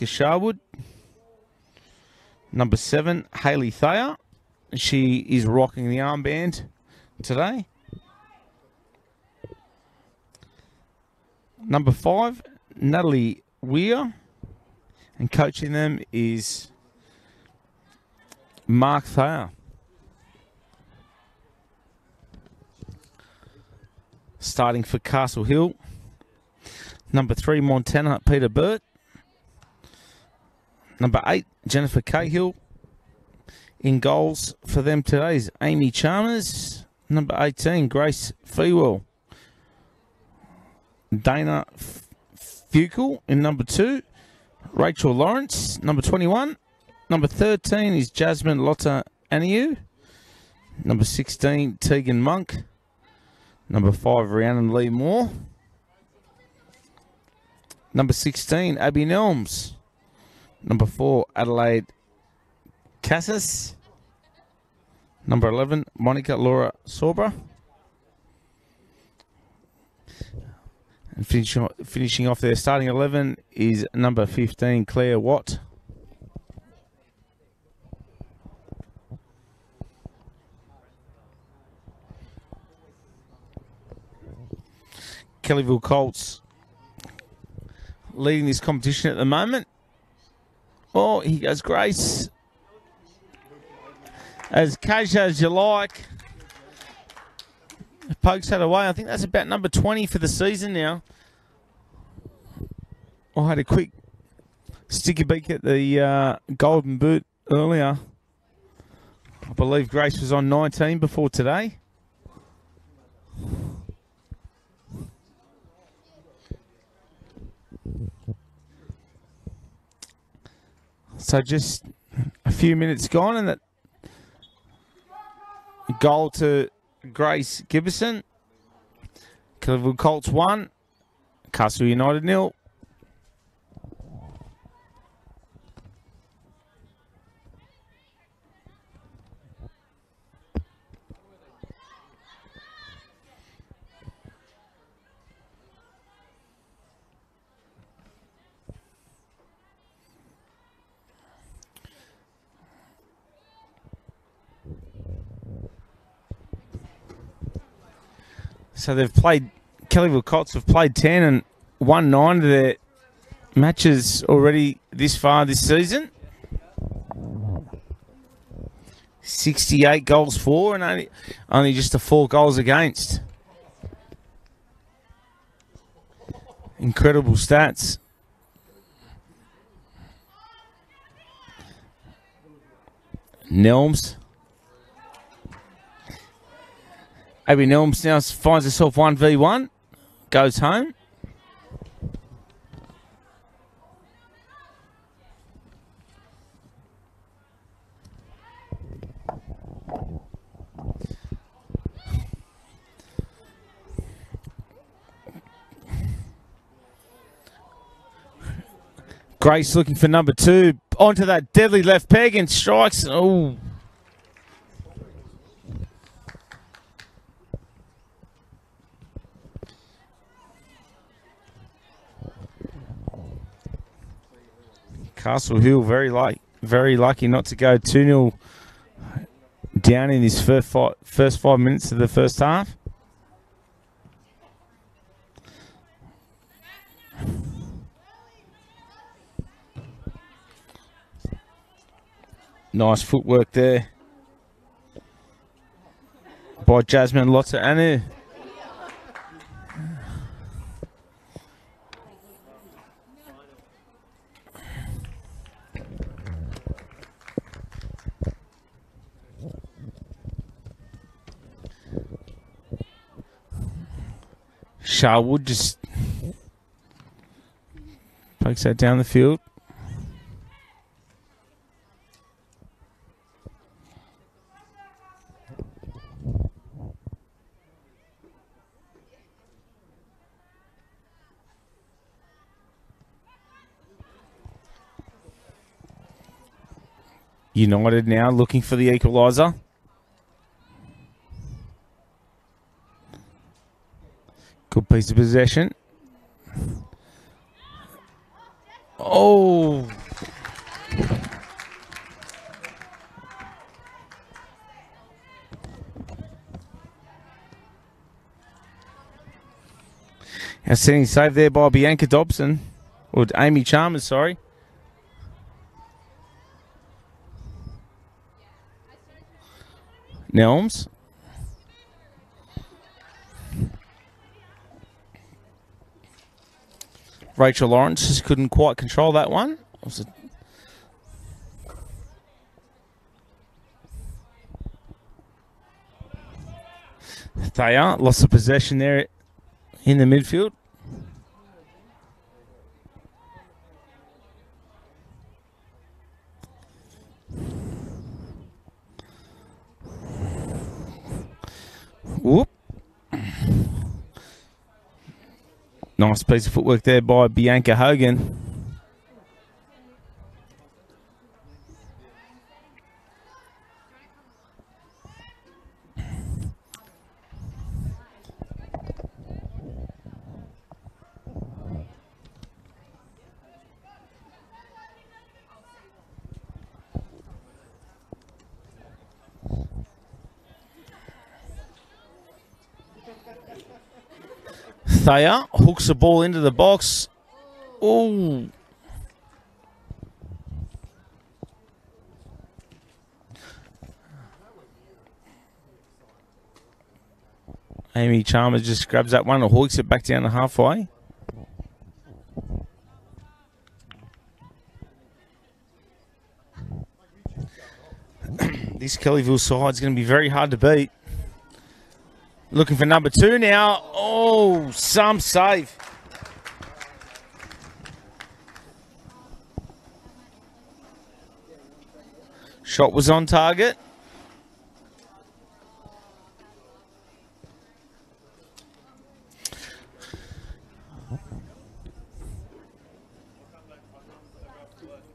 Sherwood. Number 7, Hayley Thayer. She is rocking the armband today. Number 5, Natalie Weir. And coaching them is Mark Thayer. Starting for Castle Hill. Number 3, Montana, Peter Burt. Number 8, Jennifer Cahill. In goals for them today is Amy Chalmers. Number 18, Grace Fewell. Dana Fukel in number 2. Rachel Lawrence, number 21. Number 13 is Jasmine Lotta Aniu. Number 16, Tegan Monk. Number 5, Rhiannon Lee Moore. Number 16, Abby Nelms. Number 4, Adelaide Cassis. Number 11, Monica Laura Sorba. And finishing off their starting 11 is number 15, Claire Watt. Kellyville Colts leading this competition at the moment. Oh, here goes Grace. As casual as you like. Pokes that away. I think that's about number 20 for the season now. I had a quick sticky beak at the golden boot earlier. I believe Grace was on 19 before today. So just a few minutes gone, and that goal to Grace Gibson. Kellyville Colts 1, Castle United 0. So they've played, Kellyville Colts have played 10 and won 9 of their matches already this far this season. 68 goals for and only just a 4 goals against. Incredible stats. Nelms. Abby Nelms now finds herself 1v1. Goes home. Grace looking for number 2. Onto that deadly left peg and strikes. Oh. Castle Hill very lucky not to go 2-0 down in this first 5 minutes of the first half. Nice footwork there by Jasmine Lotta Anu. Sherwood just pokes that down the field. United now looking for the equaliser. Good piece of possession. Oh. Outstanding save there by Bianca Dobson. Or Amy Chalmers, sorry. Nelms. Rachel Lawrence just couldn't quite control that one. They are. Lost of possession there in the midfield. Whoop. Nice piece of footwork there by Bianca Hogan. Thayer hooks the ball into the box. Oh. Amy Chalmers just grabs that one and hooks it back down to halfway. This Kellyville side is going to be very hard to beat. Looking for number 2 now. Oh, some save. Shot was on target.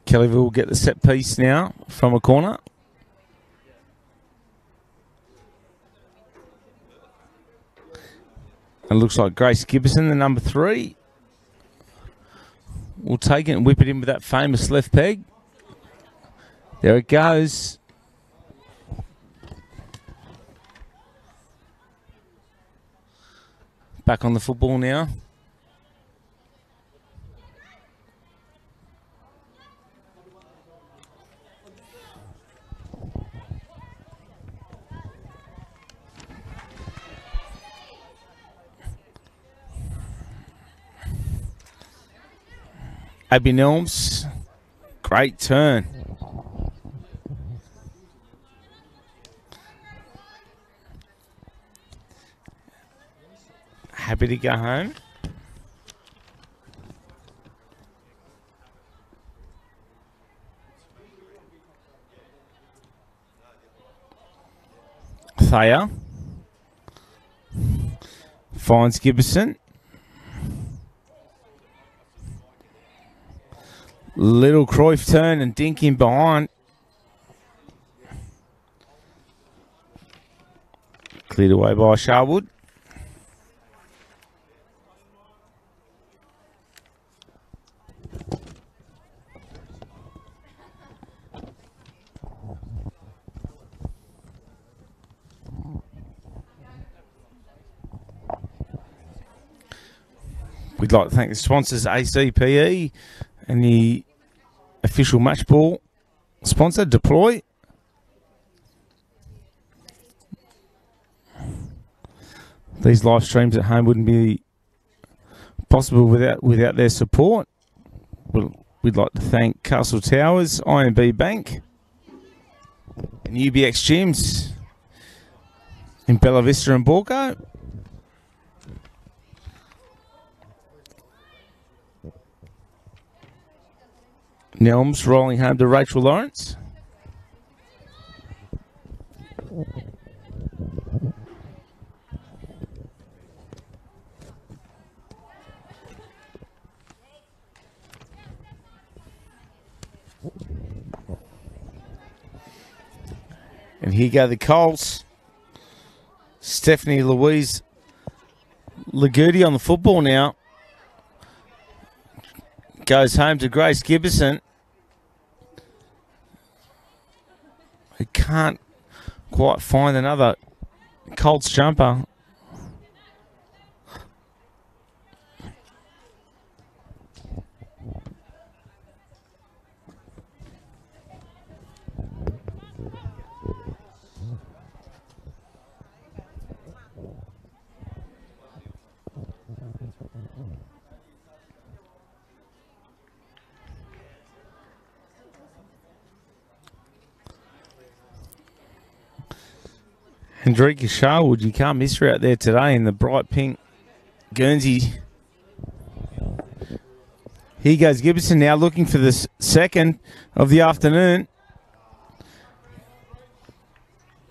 Kellyville will get the set piece now from a corner. It looks like Grace Gibson, the number 3, will take it and whip it in with that famous left peg. There it goes. Back on the football now. Abby Nelms, great turn. Happy to go home. Thayer finds Gibson. Little Cruyff turn and dink in behind. Cleared away by Sharwood. We'd like to thank the sponsors ACPE and the official match ball sponsor, Deploy. These live streams at home wouldn't be possible without their support. We'd like to thank Castle Towers, IMB Bank, and UBX Gyms in Bella Vista and Borco. Nelms rolling home to Rachel Lawrence. And here go the Colts. Stephanie Louise Lagudi on the football now. Goes home to Grace Gibson. Who can't quite find another Colts jumper. Hendrika Sharwood, you can't miss her out there today in the bright pink Guernsey. Here goes Gibson now looking for the second of the afternoon.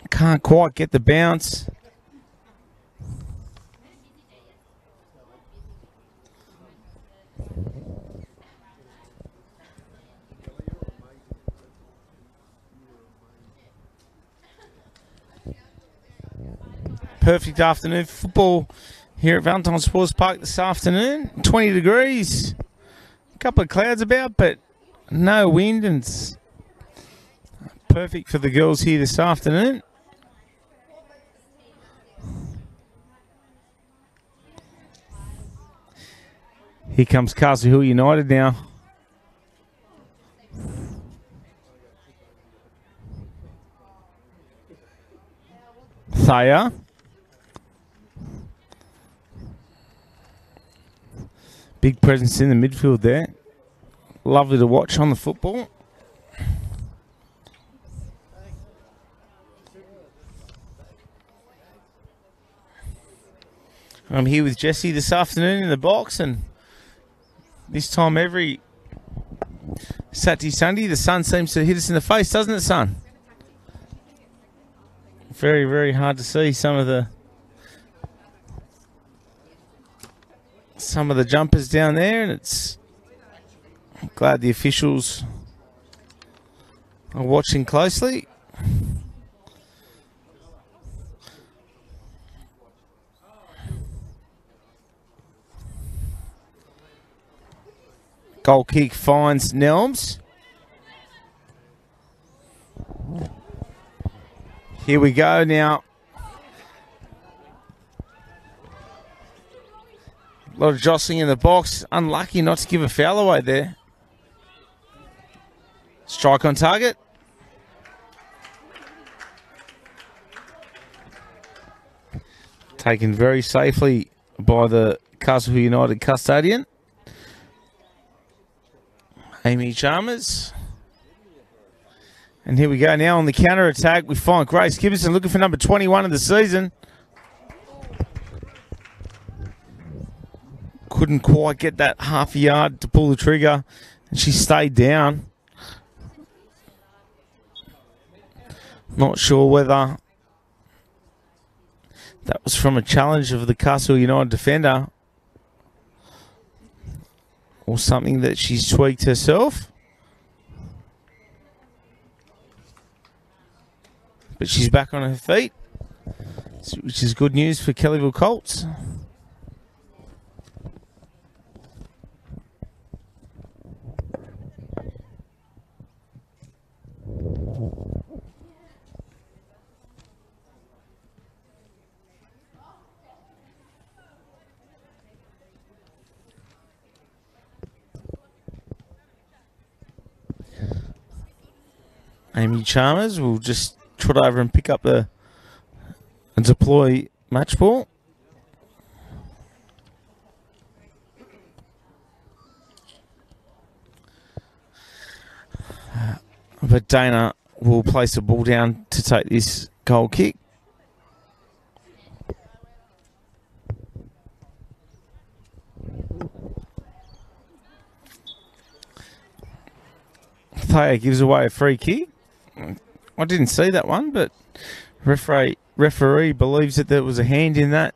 Can't quite get the bounce. Perfect afternoon for football here at Valentine Sports Park this afternoon. 20 degrees. A couple of clouds about, but no wind, and it's perfect for the girls here this afternoon. Here comes Castle Hill United now. Thayer. Big presence in the midfield there. Lovely to watch on the football. I'm here with Jesse this afternoon in the box, and this time every Saturday, Sunday, the sun seems to hit us in the face, doesn't it, son? Very, very hard to see some of the jumpers down there, and I'm glad the officials are watching closely. Goal kick finds Nelms. Here we go now. A lot of jostling in the box. Unlucky not to give a foul away there. Strike on target. Taken very safely by the Castle Hill United custodian, Amy Chalmers. And here we go now on the counter attack. We find Grace Gibson looking for number 21 of the season. Couldn't quite get that half a yard to pull the trigger, and she stayed down. Not sure whether that was from a challenge of the Castle United defender or something that she's tweaked herself. But she's back on her feet, which is good news for Kellyville Colts. Amy Chalmers will just trot over and pick up and deploy match ball. But Dana will place the ball down to take this goal kick. Thayer gives away a free kick. I didn't see that one, but referee believes that there was a hand in that.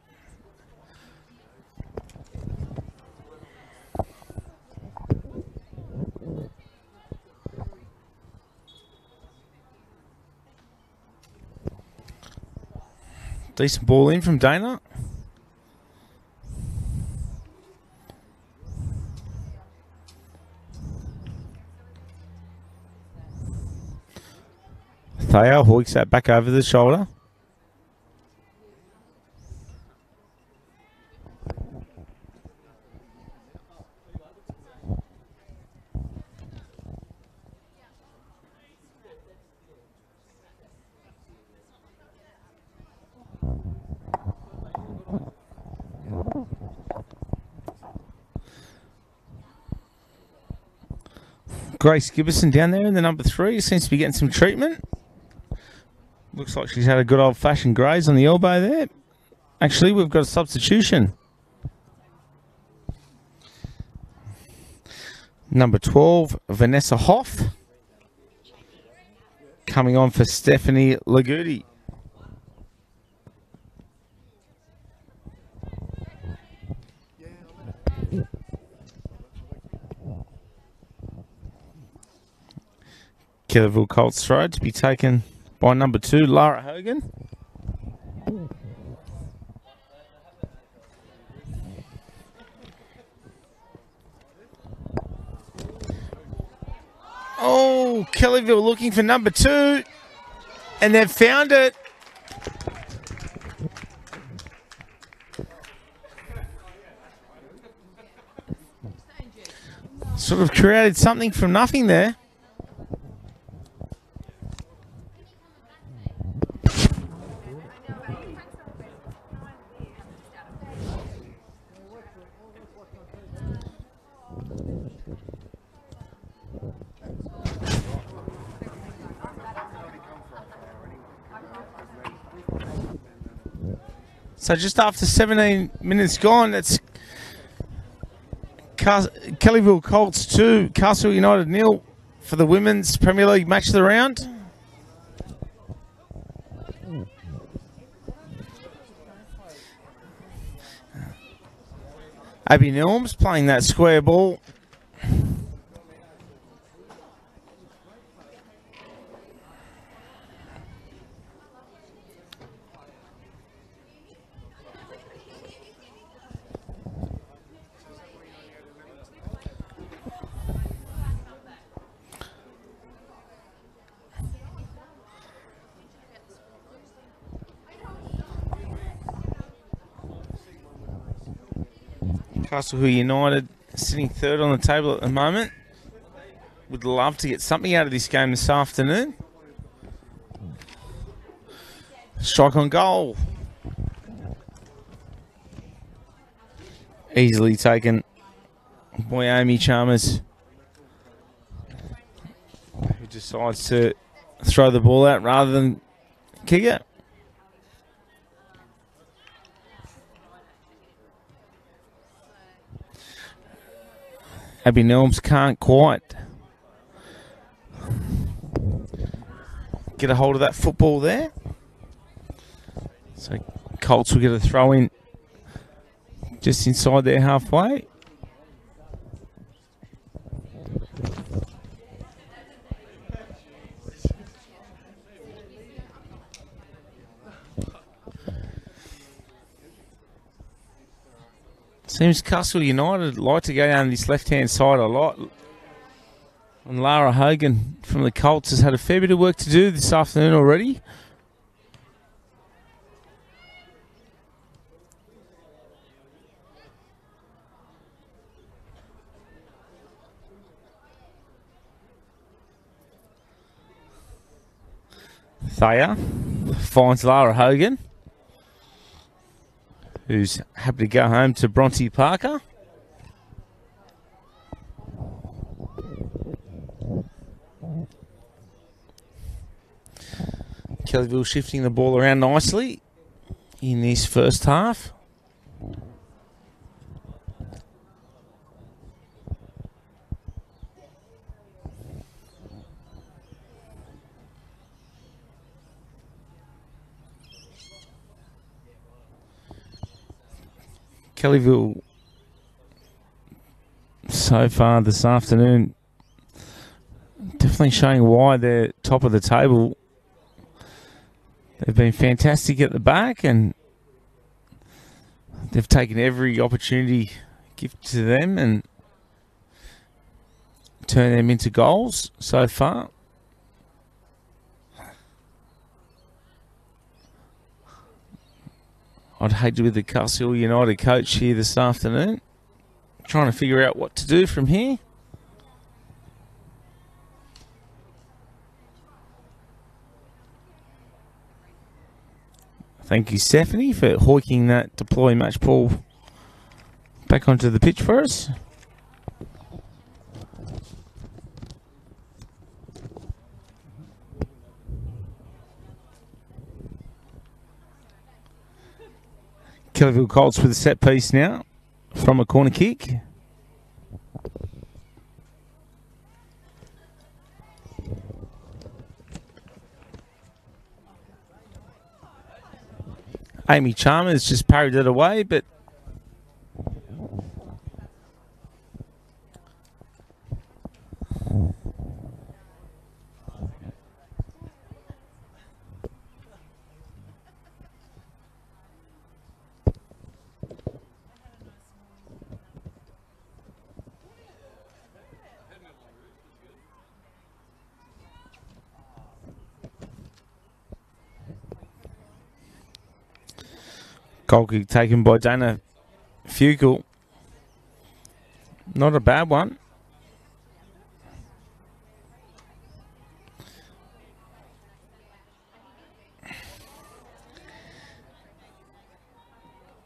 Decent ball in from Dana. Thea hoiks that back over the shoulder. Grace Gibson down there in the number 3 seems to be getting some treatment. Looks like she's had a good old-fashioned graze on the elbow there. Actually, we've got a substitution. Number 12, Vanessa Hoff, coming on for Stephanie Lagudi. Kellyville Kolts throw to be taken by number 2, Lara Hogan. Oh, Kellyville looking for number 2, and they've found it. Sort of created something from nothing there. So just after 17 minutes gone, it's Kellyville Kolts 2, Castle United 0 for the Women's Premier League match of the round. Abby Nelms playing that square ball. Castle United sitting 3rd on the table at the moment. Would love to get something out of this game this afternoon. Strike on goal. Easily taken by Amy Chalmers, who decides to throw the ball out rather than kick it. Abby Nelms can't quite get a hold of that football there. So Colts will get a throw in just inside their halfway. Seems Castle United like to go down this left-hand side a lot. And Lara Hogan from the Colts has had a fair bit of work to do this afternoon already. Thea finds Lara Hogan, who's happy to go home to Bronte Parker. Kellyville shifting the ball around nicely in this first half. Kellyville so far this afternoon definitely showing why they're top of the table. They've been fantastic at the back and they've taken every opportunity given to them and turned them into goals so far. I'd hate to be the Kellyville United coach here this afternoon. Trying to figure out what to do from here. Thank you, Stephanie, for hoiking that deploy match ball back onto the pitch for us. Kellyville Kolts with a set piece now from a corner kick. Amy Chalmers just parried it away, but goal kick taken by Dana Fugal. Not a bad one.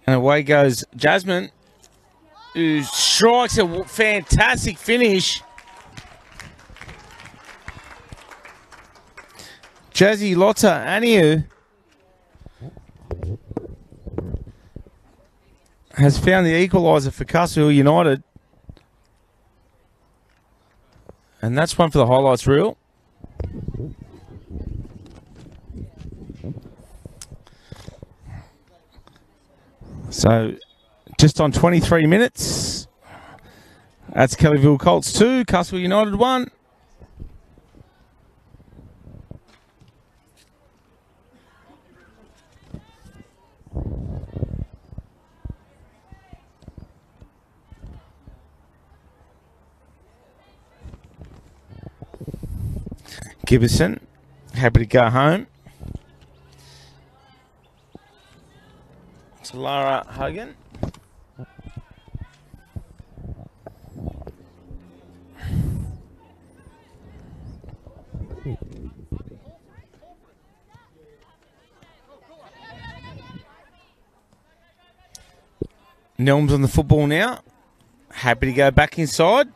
And away goes Jasmine, who strikes a fantastic finish. Jazzy Lotta Aniu has found the equaliser for Kellyville United. And that's one for the highlights reel. So, just on 23 minutes. That's Kellyville Kolts 2, Kellyville United 1. Gibson, happy to go home. To Lara Hogan. Nelms on the football now. Happy to go back inside.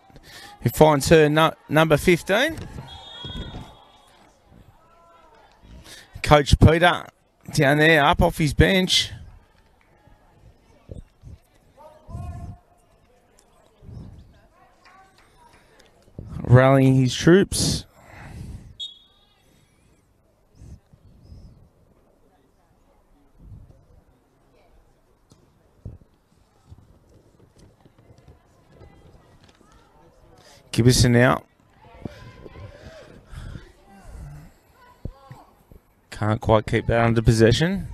He finds her number 15. Coach Peter down there, up off his bench. Rallying his troops. Gibson out. Can't quite keep that under possession.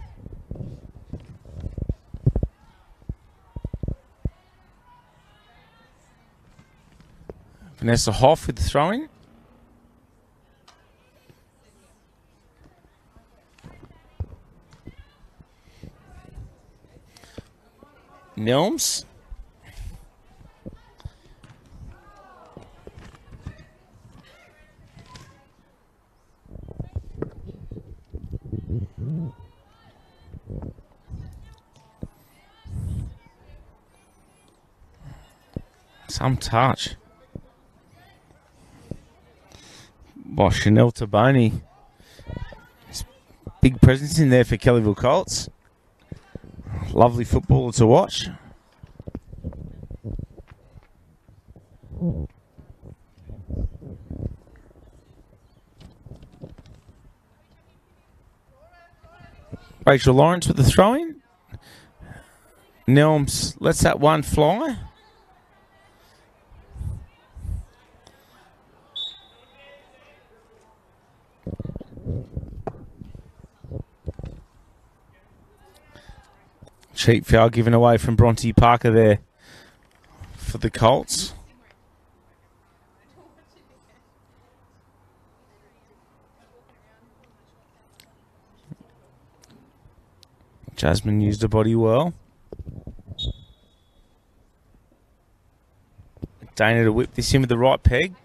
Vanessa Hoff with the throw-in. Nelms. Some touch. By Chanel Taboni. Big presence in there for Kellyville Kolts. Lovely footballer to watch. Rachel Lawrence with the throw-in. Nelms lets that one fly. Cheap foul given away from Bronte Parker there for the Kolts. Jasmine used her body well. Dana to whip this in with the right peg.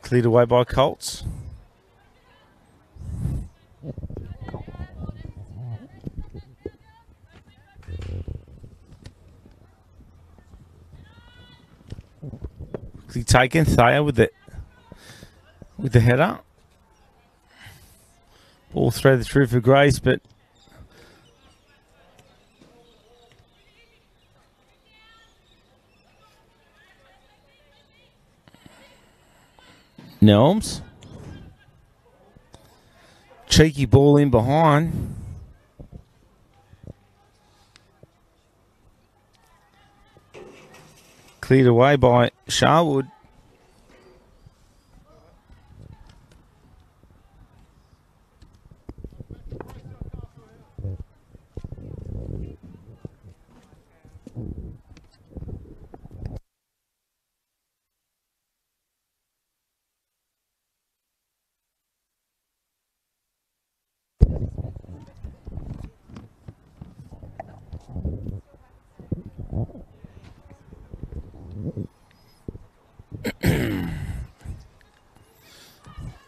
Cleared away by Kolts. Quickly taken. Thayer with the header. Ball threaded through for Grace, but Nelms. Cheeky ball in behind. Cleared away by Sharwood.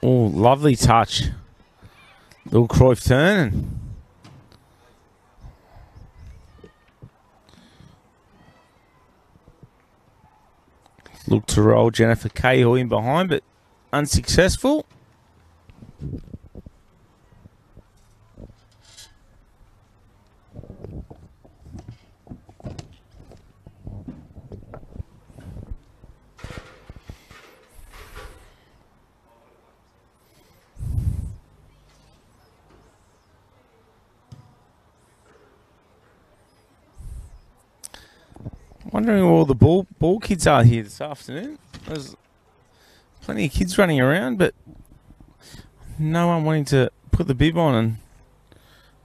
Oh, lovely touch. Little Cruyff turn. Look to roll Jennifer Cahill in behind, but unsuccessful. Wondering where all the ball kids are here this afternoon. There's plenty of kids running around, but no one wanting to put the bib on and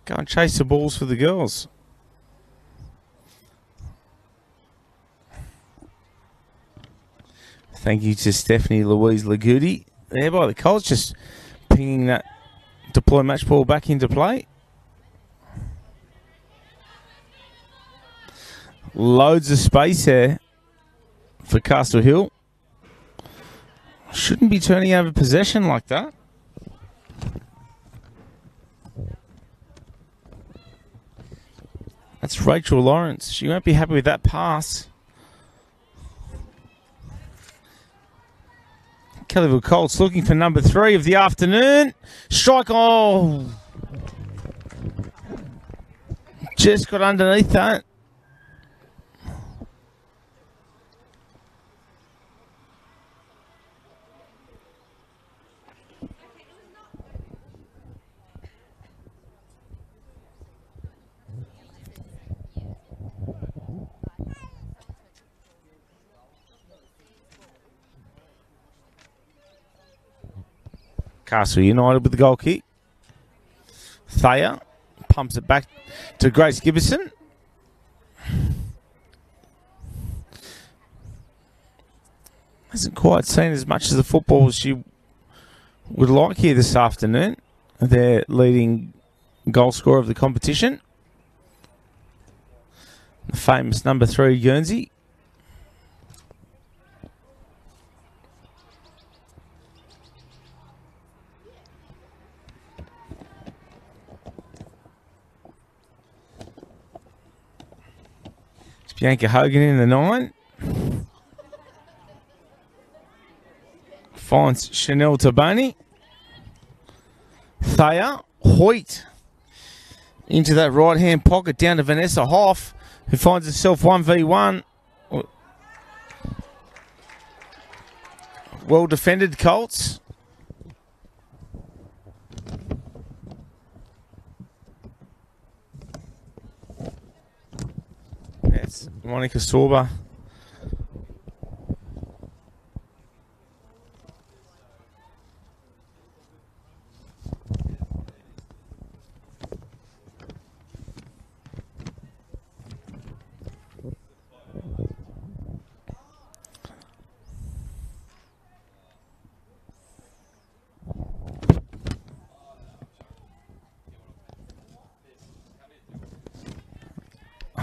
go and chase the balls for the girls. Thank you to Stephanie Louise Lagudi there by the Colts, just pinging that deploy match ball back into play. Loads of space there for Castle Hill. Shouldn't be turning over possession like that. That's Rachel Lawrence. She won't be happy with that pass. Kellyville Colts looking for number 3 of the afternoon. Strike. Oh. Just got underneath that. Castle United with the goal kick. Thayer pumps it back to Grace Gibson. Hasn't quite seen as much of the football as she would like here this afternoon. Their leading goal scorer of the competition. The famous number 3 Guernsey. Bianca Hogan in the 9. Finds Chanel Tabani. Thayer. Hoyt. Into that right-hand pocket down to Vanessa Hoff, who finds herself 1v1. Well defended, Colts. That's Monica Sorba.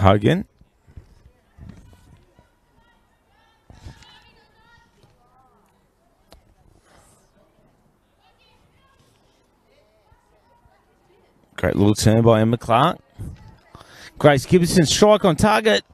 Hogan. Great little turn by Emma Clark. Grace Gibson, strike on target.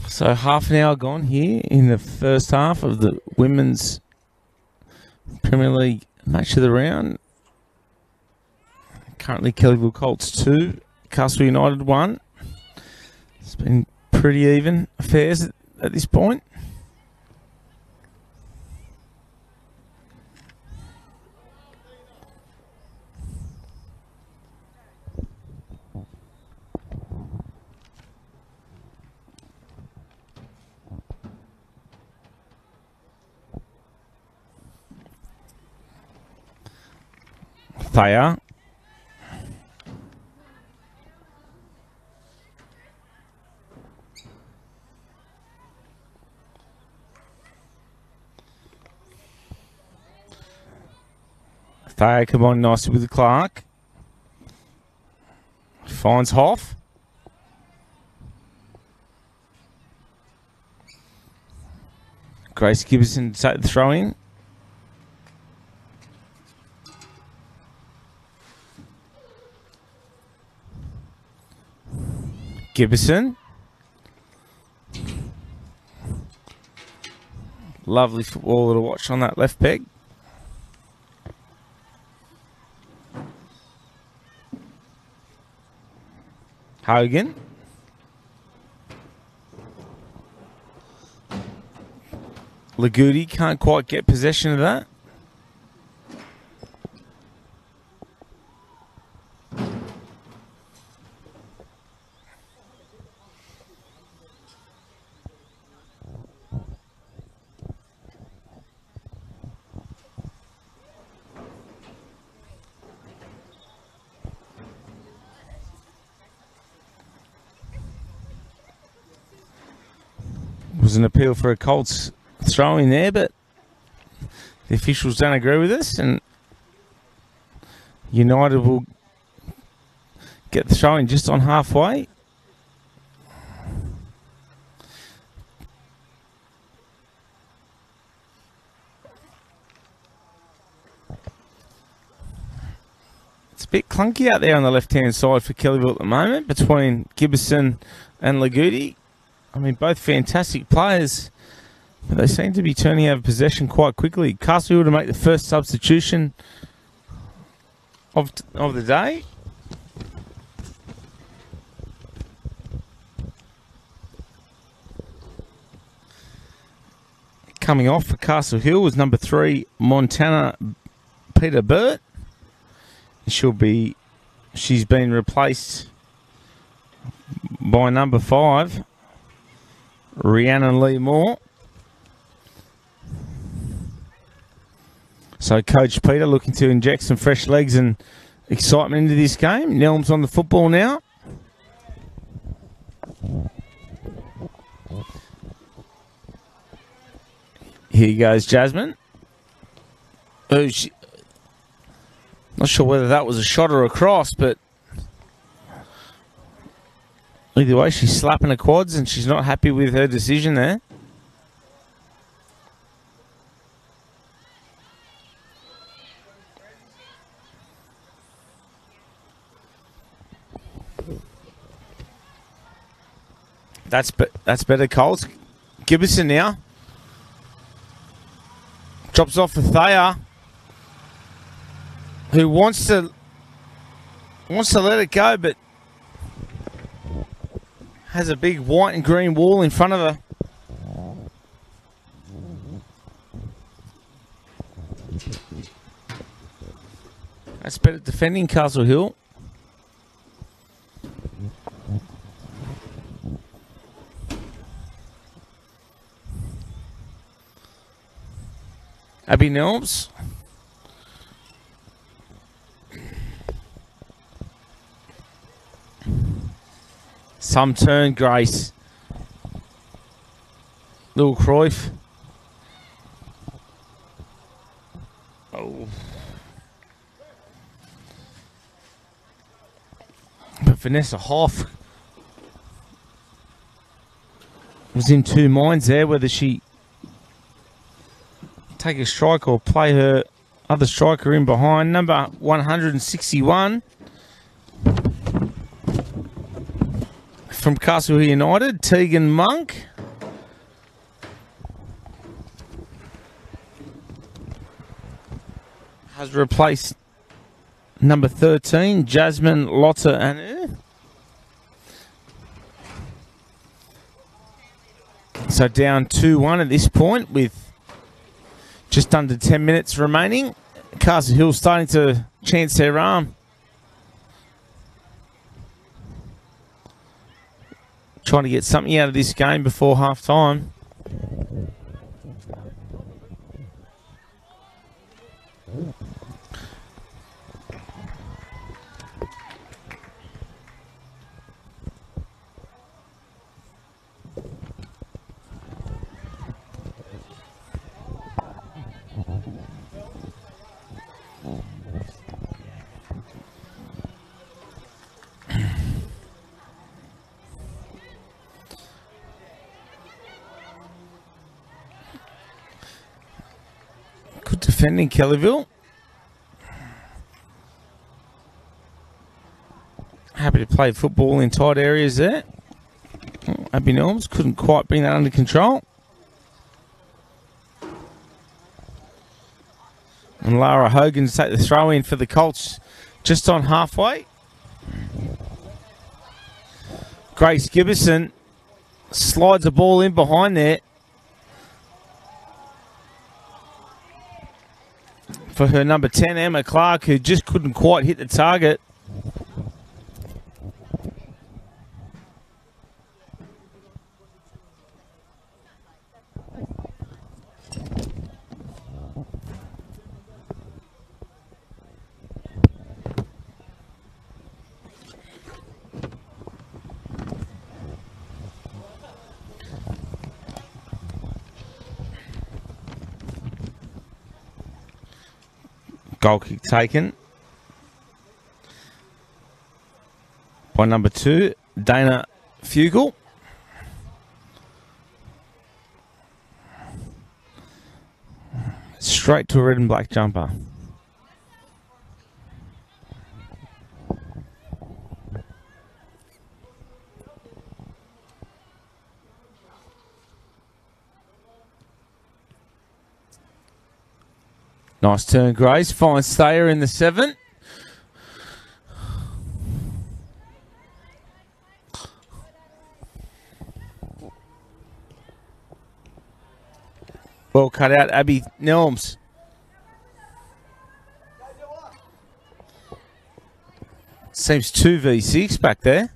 So half an hour gone here in the first half of the Women's Premier League match of the round. Currently Kellyville Colts 2, Castle United 1. It's been pretty even affairs at this point. Thayer. Thayer come on nicely with Clark. Finds Hoff. Grace Gibson to take the throw in. Gibson. Lovely footballer to watch on that left peg. Hogan. Lagudi can't quite get possession of that. Was an appeal for a Colts throw in there, but the officials don't agree with us, and United will get the throw in just on halfway. It's a bit clunky out there on the left-hand side for Kellyville at the moment between Gibson and Lagudi. I mean, both fantastic players, but they seem to be turning over possession quite quickly. Castlehill to make the first substitution of the day. Coming off for Castlehill was number 3, Montana Peter Burt. She's been replaced by number 5. Rhiannon Lee Moore. So Coach Peter looking to inject some fresh legs and excitement into this game. Nelm's on the football now. Here goes Jasmine. Oh, not sure whether that was a shot or a cross, but either way, she's slapping her quads and she's not happy with her decision there. That's better, Colts. Gibson now. Drops off for Thayer, who wants to let it go, but has a big white and green wall in front of her. That's better defending, Castlehill. Abby Nelms. Some turn, Grace. Little Cruyff. Oh. But Vanessa Hoff was in two minds there, whether she take a strike or play her other striker in behind. Number 161 from Castle United, Tegan Monk. Has replaced number 13, Jasmine Lotta Anu. So down 2-1 at this point with just under 10 minutes remaining. Castle Hill starting to chance their arm. Trying to get something out of this game before half time. Good defending, Kellyville. Happy to play football in tight areas there. Abby Norms couldn't quite bring that under control. And Lara Hogan to take the throw in for the Colts just on halfway. Grace Gibbison slides the ball in behind there for her number 10, Emma Clark, who just couldn't quite hit the target. Goal kick taken by number 2, Dana Fugel. Straight to a red and black jumper. Nice turn, Grace. Fine stayer in the 7. Well cut out, Abby Nelms. Seems 2v6 back there.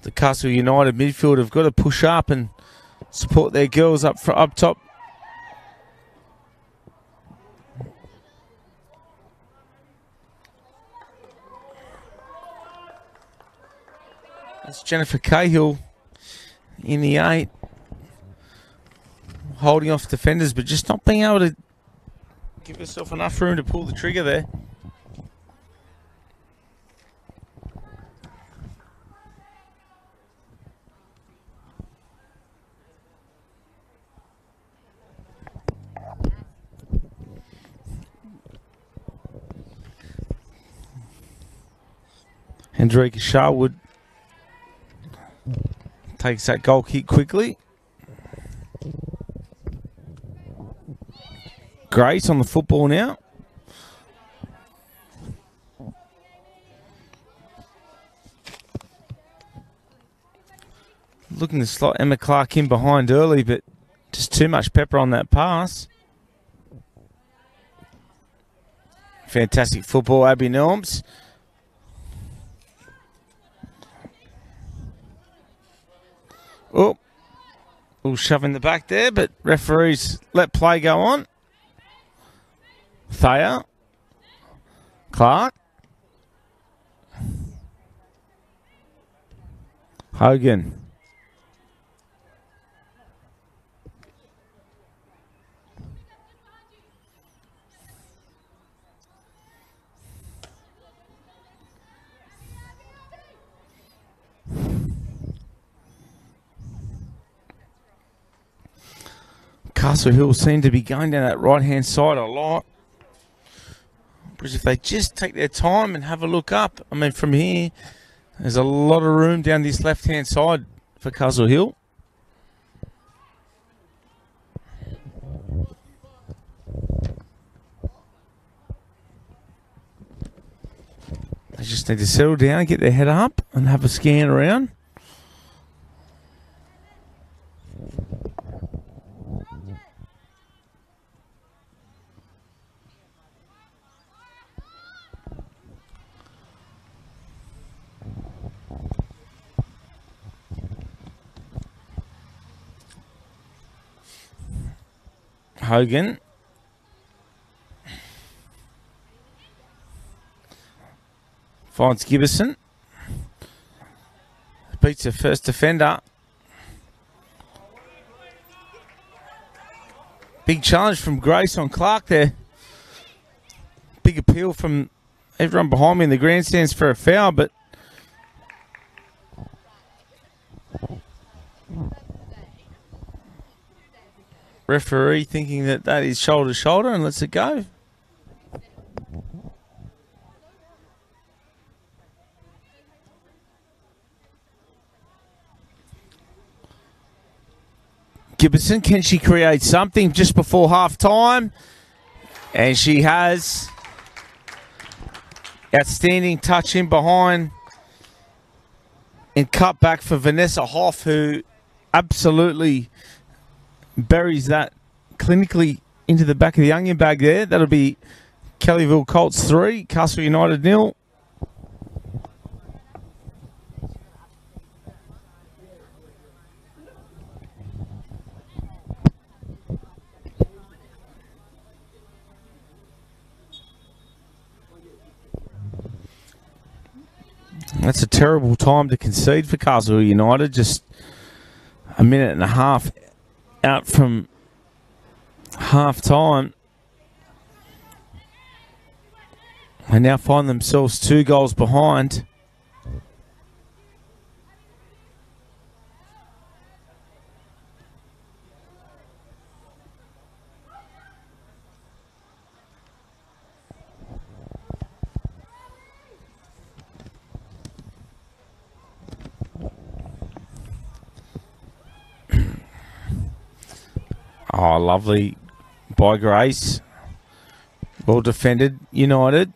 The Castle United midfield have got to push up and support their girls up top. That's Jennifer Cahill in the 8. Holding off defenders, but just not being able to give herself enough room to pull the trigger there. Hendrika Sharwood takes that goal kick quickly. Grace on the football now. Looking to slot Emma Clark in behind early, but just too much pepper on that pass. Fantastic football, Abby Norms. Oh, a little shove in the back there, but referees let play go on. Thayer. Clark. Hogan. Castle Hill seem to be going down that right-hand side a lot. Because if they just take their time and have a look up, I mean, from here, there's a lot of room down this left-hand side for Castle Hill. They just need to settle down, get their head up, and have a scan around. Hogan. Finds Gibbison. Beats the first defender. Big challenge from Grace on Clark there. Big appeal from everyone behind me in the grandstands for a foul, but referee thinking that that is shoulder to shoulder and lets it go. Gibbison, can she create something just before half time? And she has. Outstanding touch in behind and cut back for Vanessa Hoff, who absolutely buries that clinically into the back of the onion bag there. That'll be Kellyville Colts 3, Castle United 0. That's a terrible time to concede for Castle United. Just a minute and a half out from half time. They now find themselves 2 goals behind. Oh, lovely by Grace. Well defended, United.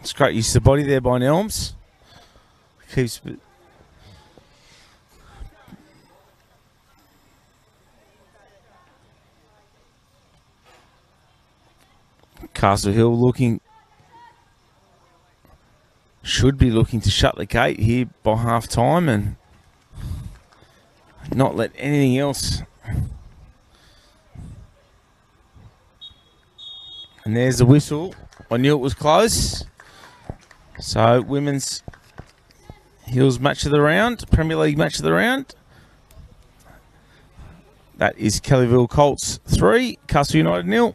It's great use of the body there by Nelms. Keeps... Castle Hill should be looking to shut the gate here by half time and not let anything else. And there's the whistle. I knew it was close. So women's Hills match of the round, Premier League match of the round. That is Kellyville Colts 3, Castle United 0.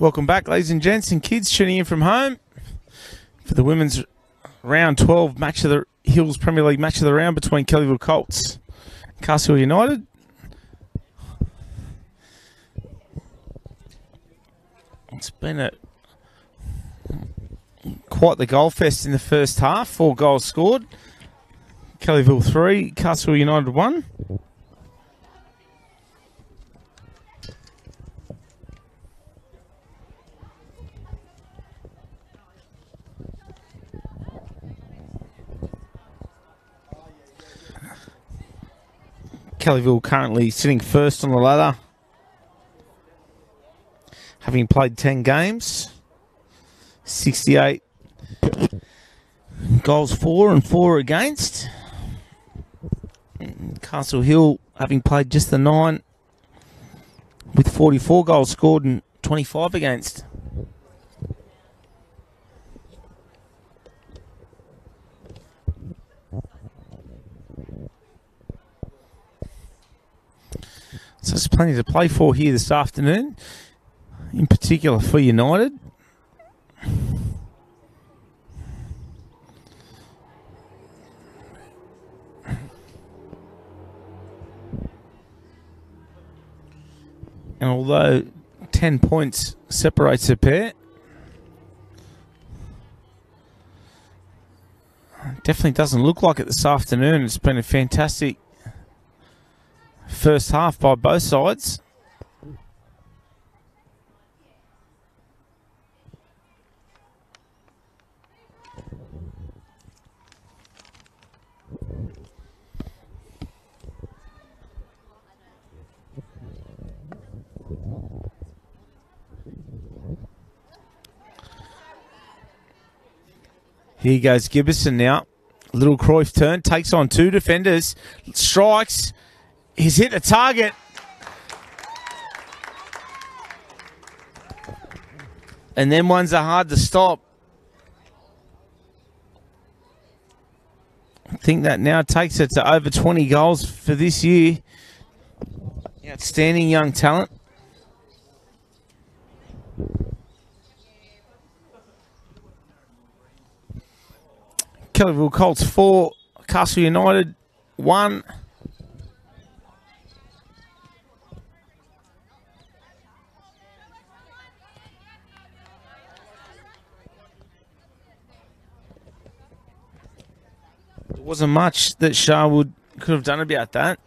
Welcome back, ladies and gents and kids tuning in from home for the women's round 12 match of the Hills Premier League match of the round between Kellyville Kolts and Castle United. It's been quite the goal fest in the first half. 4 goals scored. Kellyville 3, Castle United 1. Kellyville currently sitting first on the ladder, having played 10 games, 68 goals for and 4 against. Castle Hill having played just the 9 with 44 goals scored and 25 against. So there's plenty to play for here this afternoon, in particular for United. And although 10 points separates the pair, definitely doesn't look like it this afternoon. It's been a fantastic first half by both sides. Here goes Gibbison now. Little Cruyff turn, takes on 2 defenders, strikes. He's hit the target. And then ones are hard to stop. I think that now takes it to over 20 goals for this year. Outstanding young talent. Kellyville Colts 4, Castle United 1. There wasn't much that Sharwood could have done about that.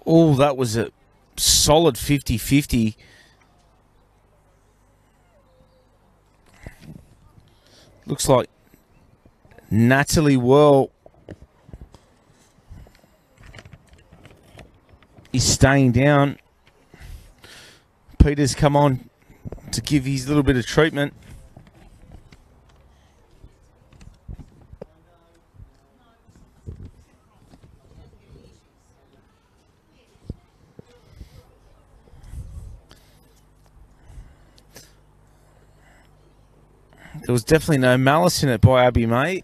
Oh, that was a solid 50-50. Looks like Natalie Well is staying down. Peter's come on to give his little bit of treatment. There was definitely no malice in it by Abby May.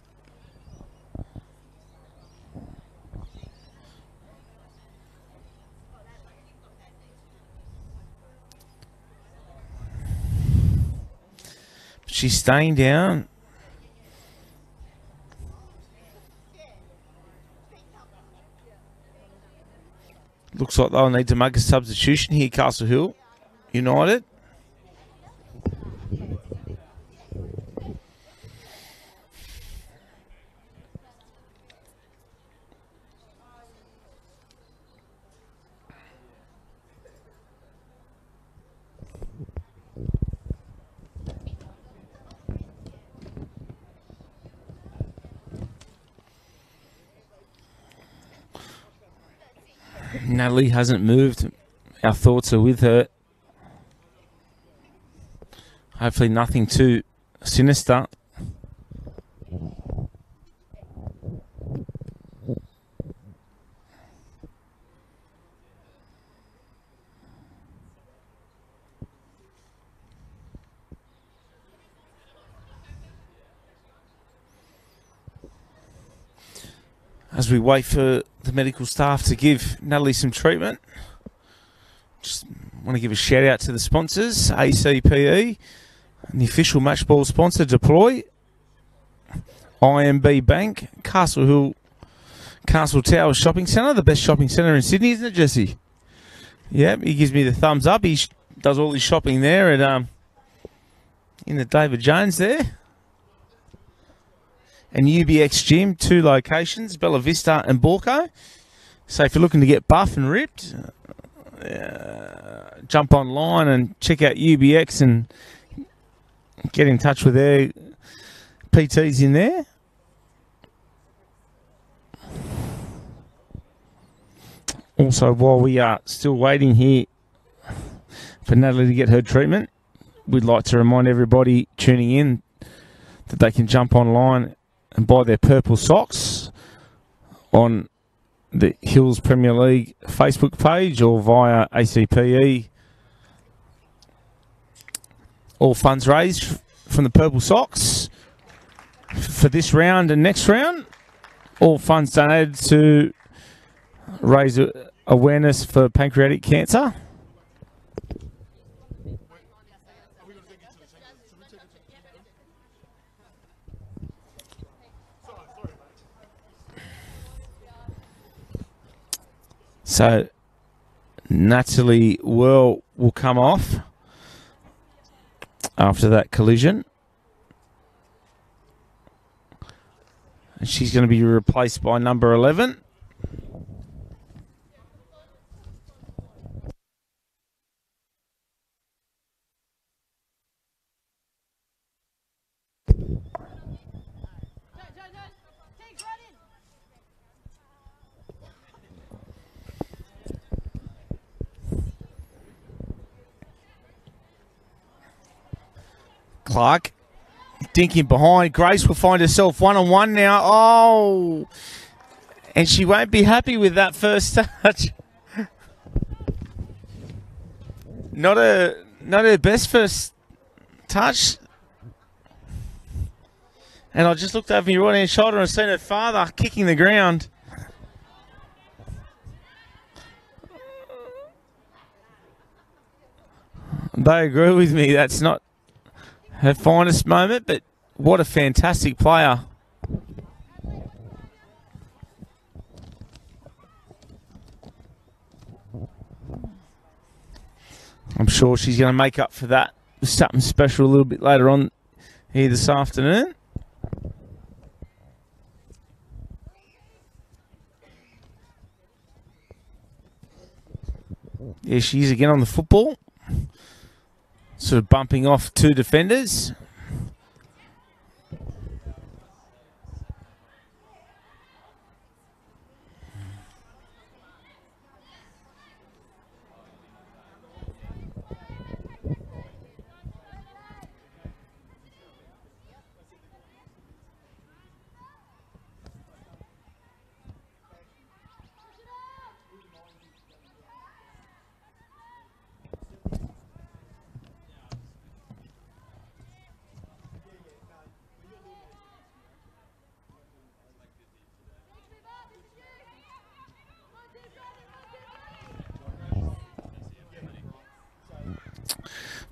She's staying down. Looks like they'll need to make a substitution here, Castle Hill United. Natalie hasn't moved. Our thoughts are with her. Hopefully nothing too sinister. as we wait for the medical staff to give Natalie some treatment. Just want to give a shout out to the sponsors, ACPE, and the official match ball sponsor, Deploy, IMB Bank, Castle Towers Shopping Centre, the best shopping centre in Sydney, isn't it, Jesse? Yep, he gives me the thumbs up. He does all his shopping there at in the David Jones there. And UBX Gym, 2 locations, Bella Vista and Borco. So if you're looking to get buff and ripped, jump online and check out UBX and get in touch with their PTs in there. Also, while we are still waiting here for Natalie to get her treatment, we'd like to remind everybody tuning in that they can jump online and buy their purple socks on the Hills Premier League Facebook page or via ACPE. All funds raised from the purple socks for this round and next round. All funds donated to raise awareness for pancreatic cancer. So Natalie will come off after that collision. And she's going to be replaced by number 11. Clark dinking behind. Grace will find herself one-on-one now. Oh! And she won't be happy with that first touch. Not her best first touch. And I just looked over your right-hand shoulder and seen her father kicking the ground. They agree with me. That's not her finest moment, but what a fantastic player. I'm sure she's going to make up for that with something special a little bit later on here this afternoon. There she is again on the football. Sort of bumping off 2 defenders.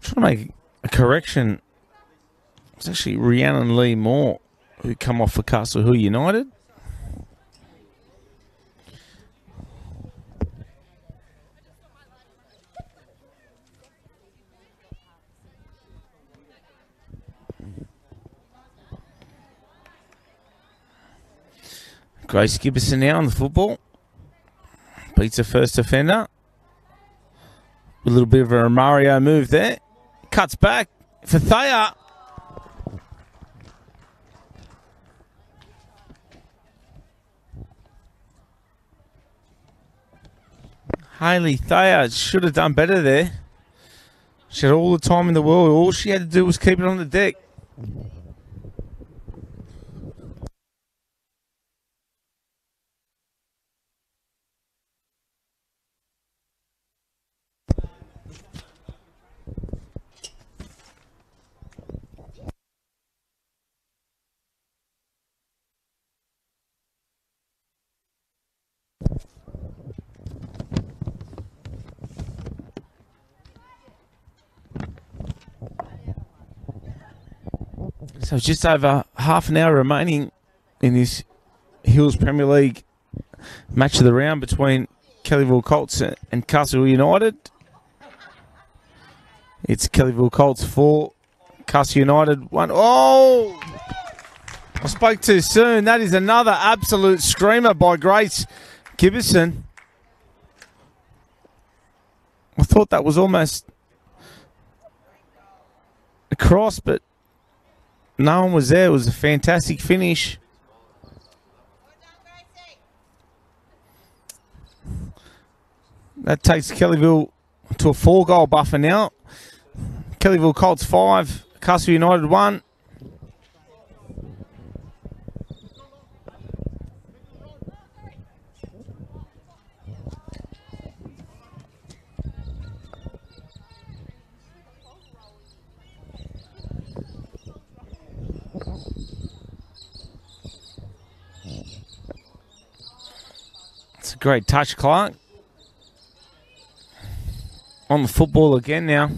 Trying to make a correction. It's actually Rhiannon Lee Moore who come off for Castle Hill United. Grace Gibson now on the football. Beats her first offender. A little bit of a Mario move there. Cuts back for Thayer. Hayley Thayer should have done better there. She had all the time in the world. All she had to do was keep it on the deck. So just over half an hour remaining in this Hills Premier League match of the round between Kellyville Colts and Castle United. It's Kellyville Colts 4, Castle United 1. Oh! I spoke too soon. That is another absolute screamer by Grace Gibson. I thought that was almost a cross, but no one was there. It was a fantastic finish. That takes Kellyville to a 4-goal buffer now. Kellyville Colts 5, Castle United 1. It's a great touch, Clark. On the football again now.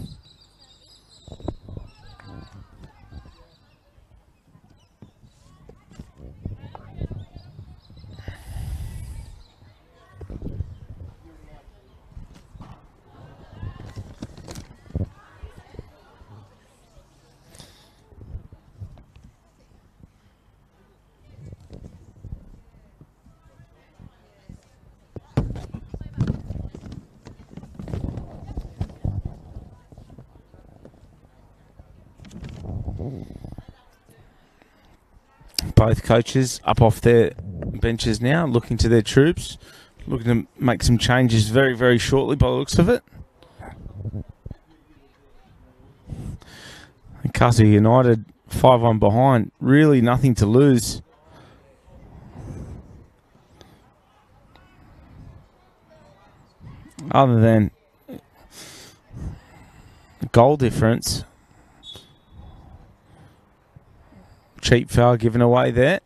Both coaches up off their benches now, looking to their troops, looking to make some changes very, very shortly by the looks of it. And Castle United 5-1 behind, really nothing to lose. Other than goal difference. Cheap foul given away there.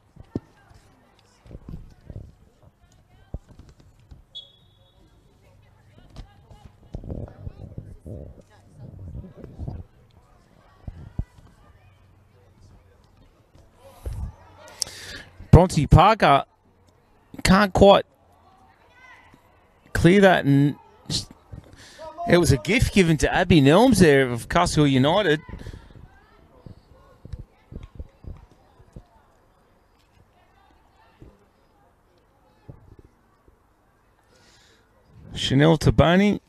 Bronte Parker can't quite clear that, and it was a gift given to Abby Nelms there of Castle United. Chanel Taboni.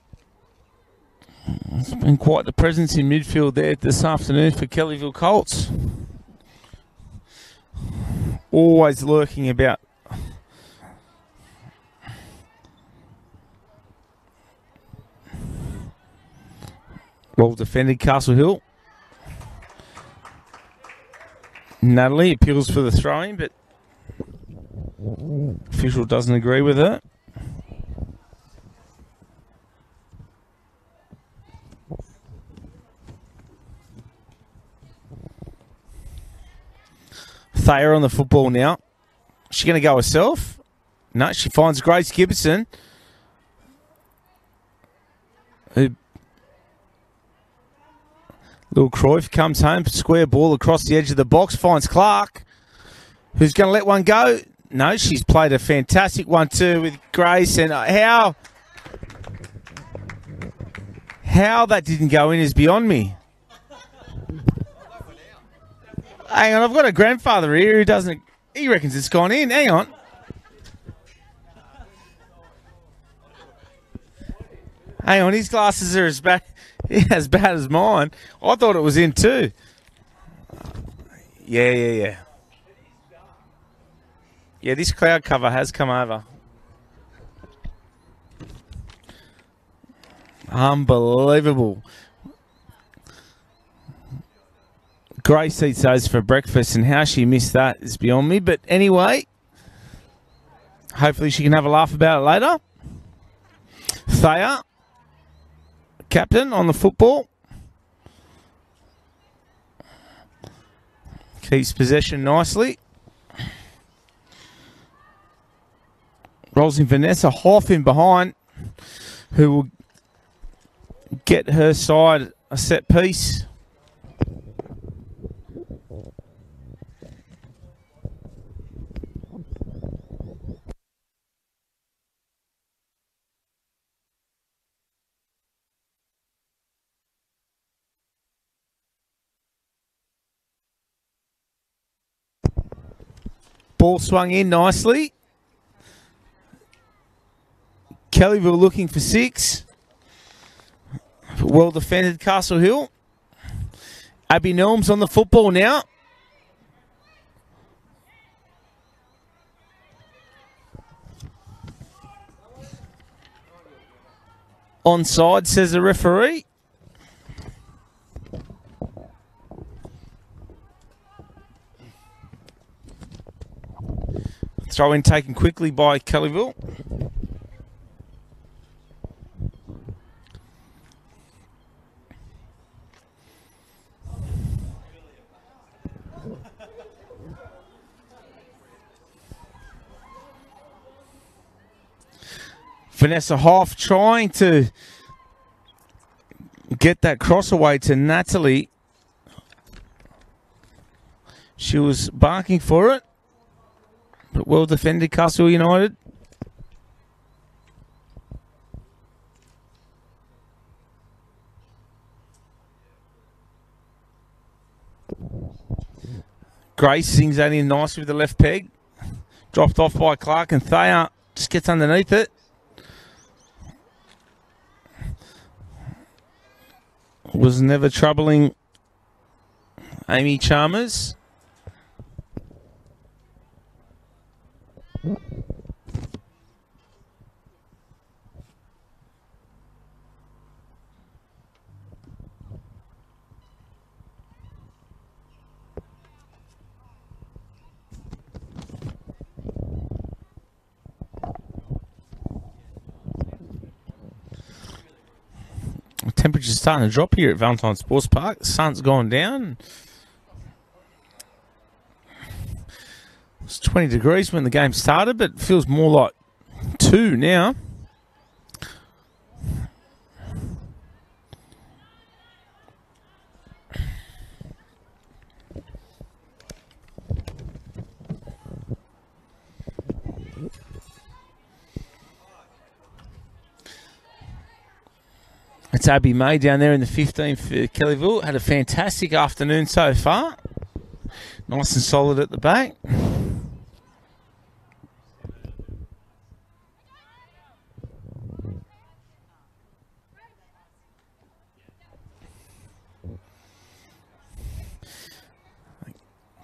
It's been quite the presence in midfield there this afternoon for Kellyville Colts. Always lurking about. Well defended Castle Hill. Natalie appeals for the throw-in, but official doesn't agree with her. Thayer on the football now. She going to go herself? No, she finds Grace Gibson. Little Cruyff comes home, square ball across the edge of the box, finds Clark, who's going to let one go. No, she's played a fantastic one too with Grace, and how that didn't go in is beyond me. Hang on, I've got a grandfather here who he reckons it's gone in. Hang on. Hang on, his glasses are as bad as mine. I thought it was in too. Yeah. Yeah, this cloud cover has come over. Unbelievable. Grace eats those for breakfast, and how she missed that is beyond me. But anyway, hopefully she can have a laugh about it later. Thayer, captain on the football. Keeps possession nicely. Rolls in Vanessa Hoff in behind, who will get her side a set piece. Ball swung in nicely. Kellyville looking for 6. Well defended Castle Hill. Abby Nelms on the football now. Onside, says the referee. Throw in taken quickly by Kellyville. Vanessa Hoff trying to get that cross away to Natalie. She was barking for it, but well defended Castle United. Grace sings that in nicely with the left peg. Dropped off by Clark, and Thayer just gets underneath it. Was never troubling Amy Chalmers. Temperature's starting to drop here at Valentine Sports Park. The sun's gone down. It's 20 degrees when the game started, but it feels more like 2 now. It's Abby May down there in the 15 for Kellyville. Had a fantastic afternoon so far. Nice and solid at the back.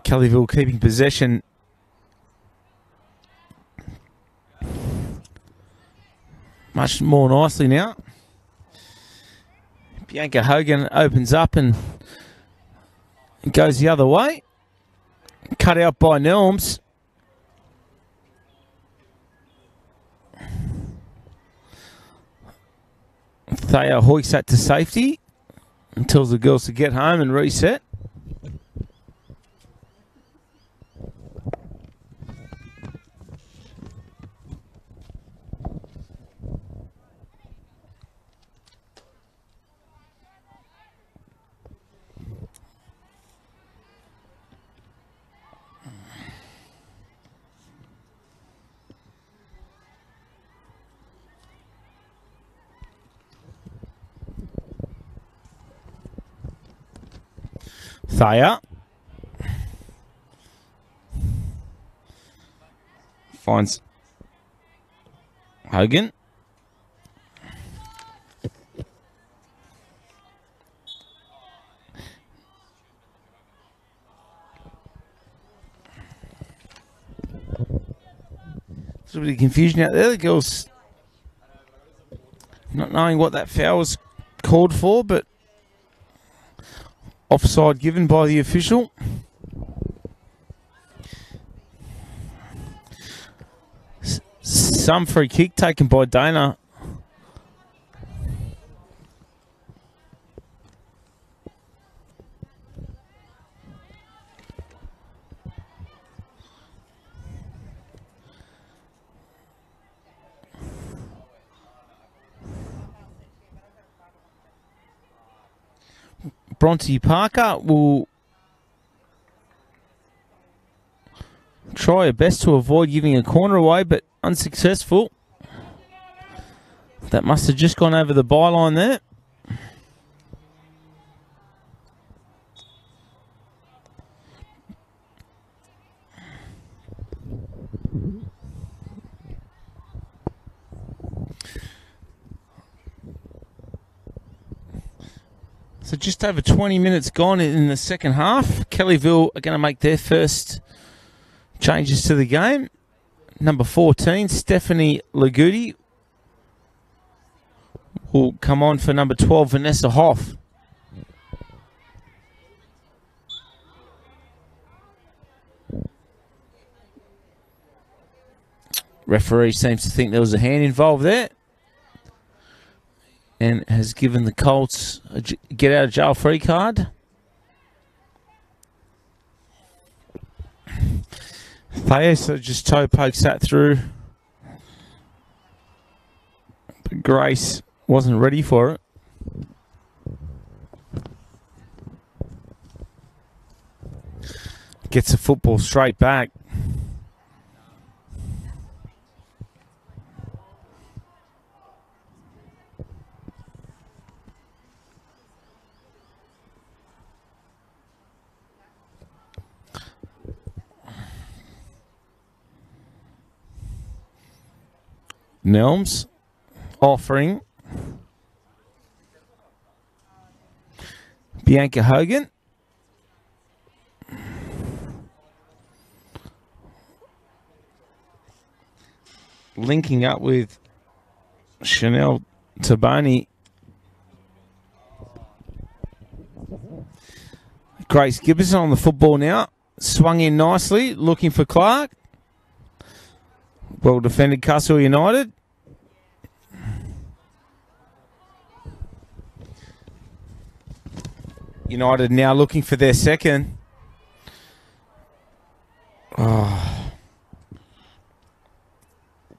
Kellyville keeping possession. Much more nicely now. Bianca Hogan opens up and goes the other way. Cut out by Nelms. Thayer hoiks that to safety and tells the girls to get home and reset. Thayer finds Hogan. There's a bit of confusion out there. The girls not knowing what that foul was called for, but offside given by the official. Some free kick taken by Dana. Bronte Parker will try her best to avoid giving a corner away, but unsuccessful. That must have just gone over the byline there. just over 20 minutes gone in the second half. Kellyville are going to make their first changes to the game. Number 14, Stephanie Laguti, will come on for number 12, Vanessa Hoff. Referee seems to think there was a hand involved there and has given the Colts a get out of jail free card. Thayesa just toe pokes that through, but Grace wasn't ready for it. Gets the football straight back. Nelms offering Bianca Hogan. Linking up with Chanel Taboni. Grace Gibson on the football now. Swung in nicely, looking for Clark. Well defended, Castle United. United now looking for their second. Oh.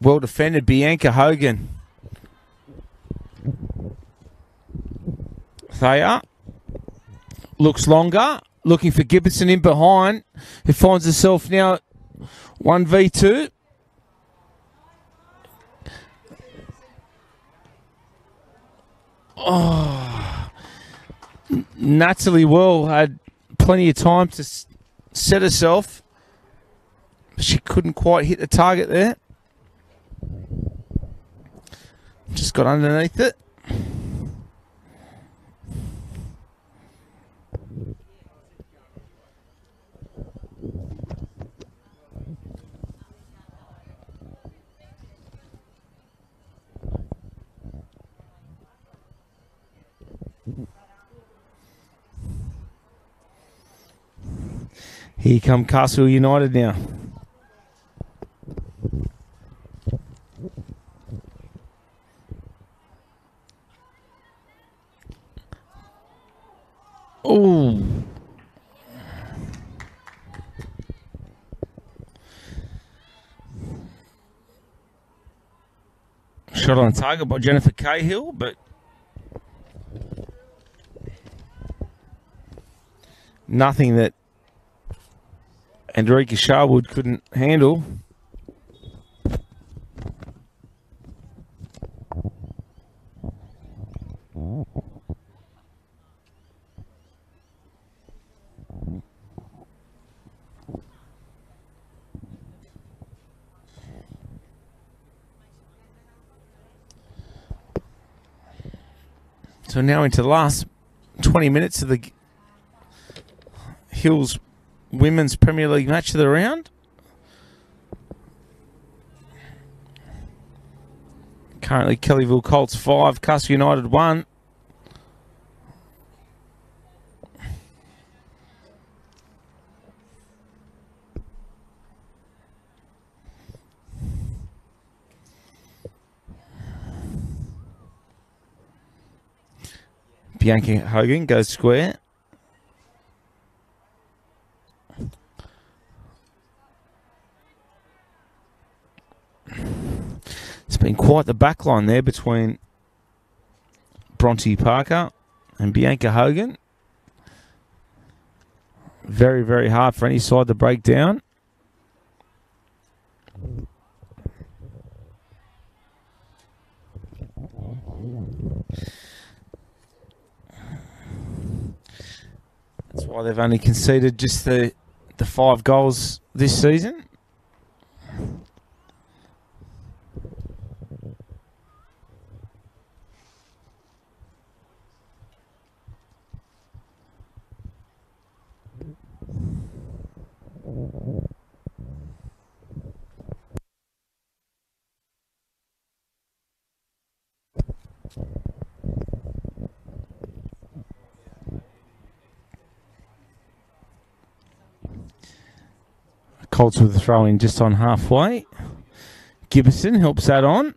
Well defended, Bianca Hogan. Thea looks longer, looking for Gibson in behind, who finds herself now 1v2. Oh, Natalie Well had plenty of time to set herself. She couldn't quite hit the target there. Just got underneath it. Here come Castle United now. Oh. Shot on target by Jennifer Cahill, but nothing that Andrika Sharwood couldn't handle. So now into the last 20 minutes of the Hills Women's Premier League match of the round. Currently Kellyville Colts 5, Castle United 1. Bianca Hogan goes square. It's been quite the backline there between Bronte Parker and Bianca Hogan. Very, very hard for any side to break down. That's why they've only conceded just the 5 goals this season. Kolts with a throw in just on halfway. Gibson helps that on.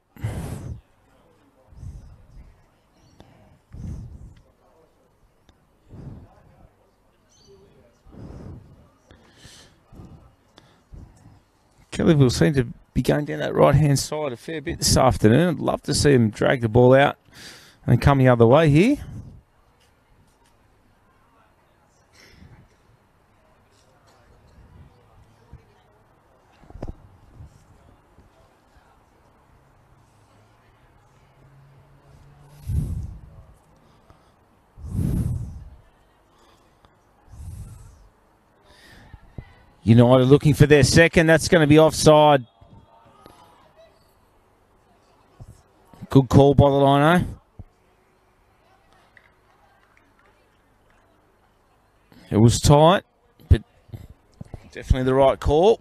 Kellyville seem to be going down that right-hand side a fair bit this afternoon. I'd love to see them drag the ball out and come the other way here. United looking for their second. That's going to be offside. Good call by the lino. It was tight, but definitely the right call.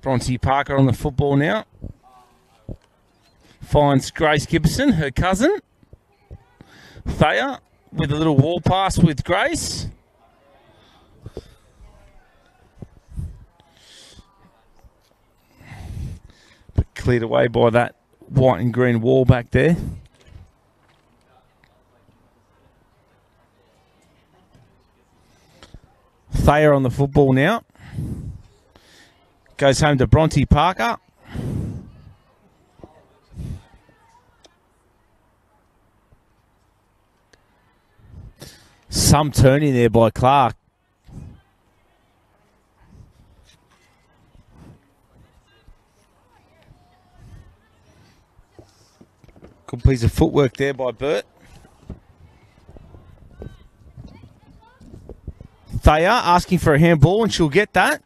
Bronte Parker on the football now. Finds Grace Gibson, her cousin. Thayer with a little wall pass with Grace. But cleared away by that white and green wall back there. Thayer on the football now. Goes home to Bronte Parker. Some turning there by Clark. Good piece of footwork there by Burt. Thayer asking for a handball, and she'll get that.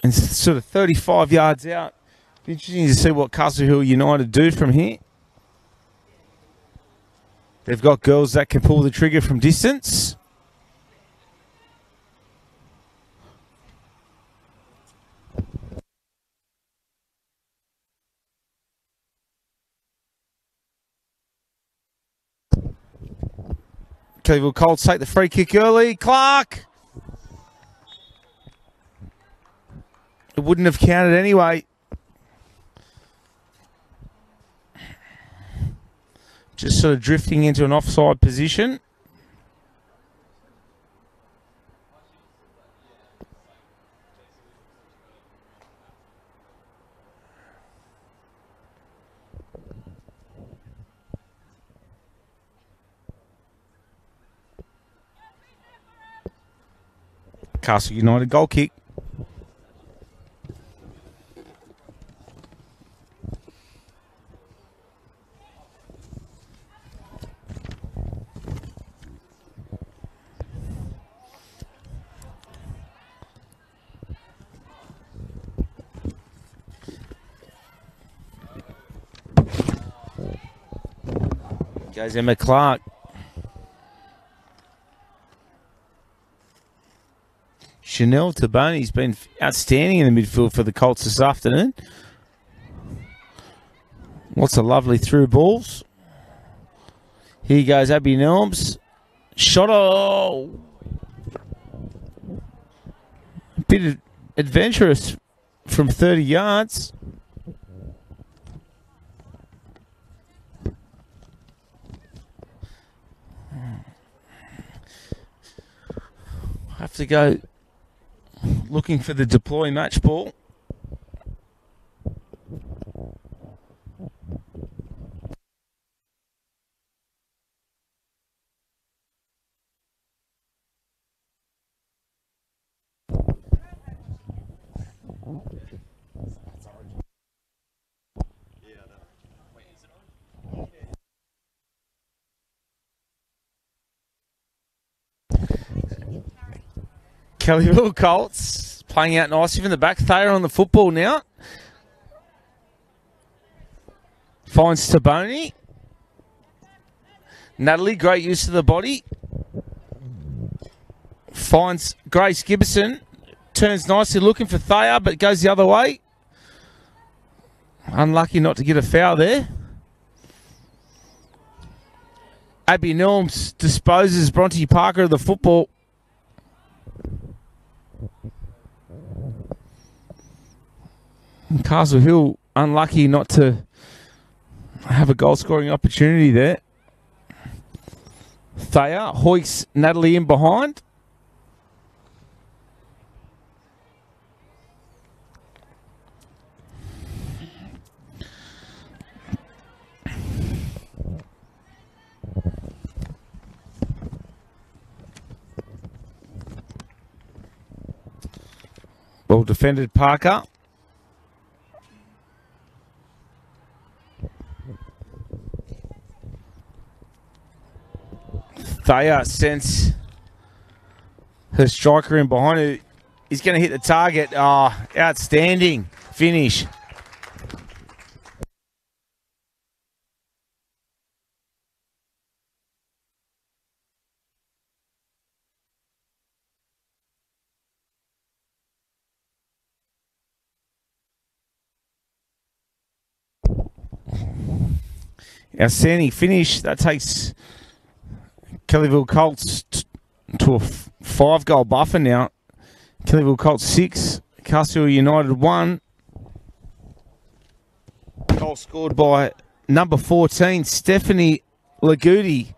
And sort of 35 yards out. Be interesting to see what Castle Hill United do from here. They've got girls that can pull the trigger from distance. Kellyville Colts take the free kick early. Clark! It wouldn't have counted anyway. Just sort of drifting into an offside position. Castle United goal kick. Goes Emma Clark. Chanel Taboni's been outstanding in the midfield for the Colts this afternoon. Lots of lovely through balls. Here goes Abby Nelms. Shot. Oh! A bit adventurous from 30 yards. Have to go looking for the deploy match ball. Kellyville Colts playing out nicely from the back. Thayer on the football now. Finds Taboni. Natalie, great use of the body. Finds Grace Gibson. Turns nicely looking for Thayer, but goes the other way. Unlucky not to get a foul there. Abby Nelms disposes Bronte Parker of the football. Castle Hill unlucky not to have a goal scoring opportunity there. Thayer hoiks Natalie in behind. Well defended Parker. Thayer sends her striker in behind her. He's going to hit the target. Oh, outstanding finish. Outstanding finish. That takes Kellyville Kolts to a 5-goal buffer now. Kellyville Kolts 6, Castle United 1. Goal scored by number 14, Stephanie Laguti.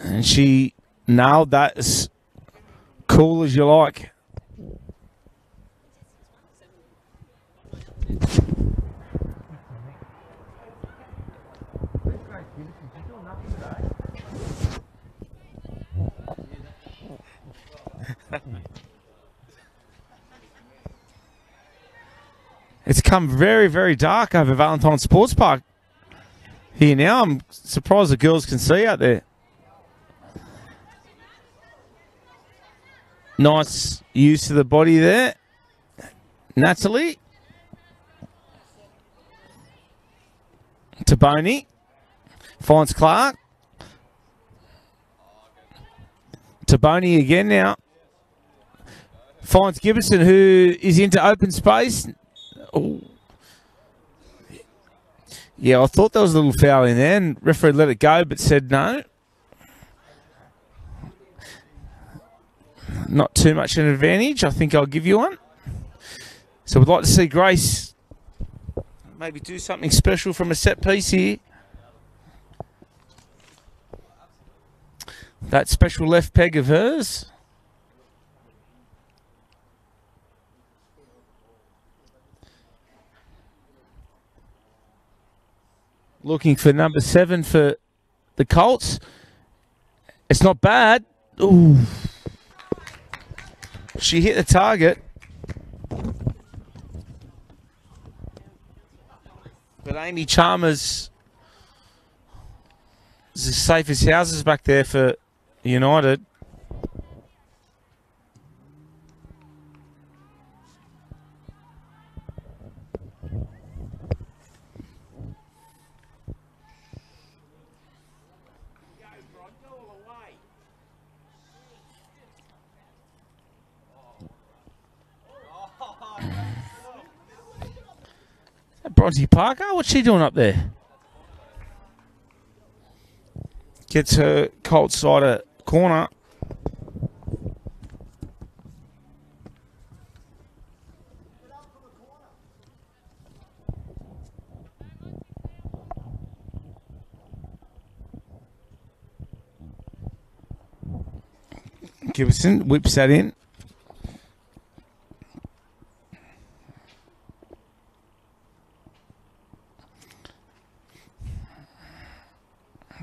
And she nailed that as cool as you like. It's come very, very dark over Valentine Sports Park here now. I'm surprised the girls can see out there. Nice use of the body there. Natalie. Taboni. Finds Clark. Taboni again now. Finds Gibson, who is into open space. Oh. Yeah, I thought there was a little foul in there, and referee let it go, but said no. Not too much an advantage. I think I'll give you one. So we'd like to see Grace maybe do something special from a set piece here. That special left peg of hers. Looking for number 7 for the Colts. It's not bad. Ooh. She hit the target. But Amy Chalmers is as safe as houses back there for United. Bronte Parker, what's she doing up there? Gets her Colts side a corner. Gibson whips that in.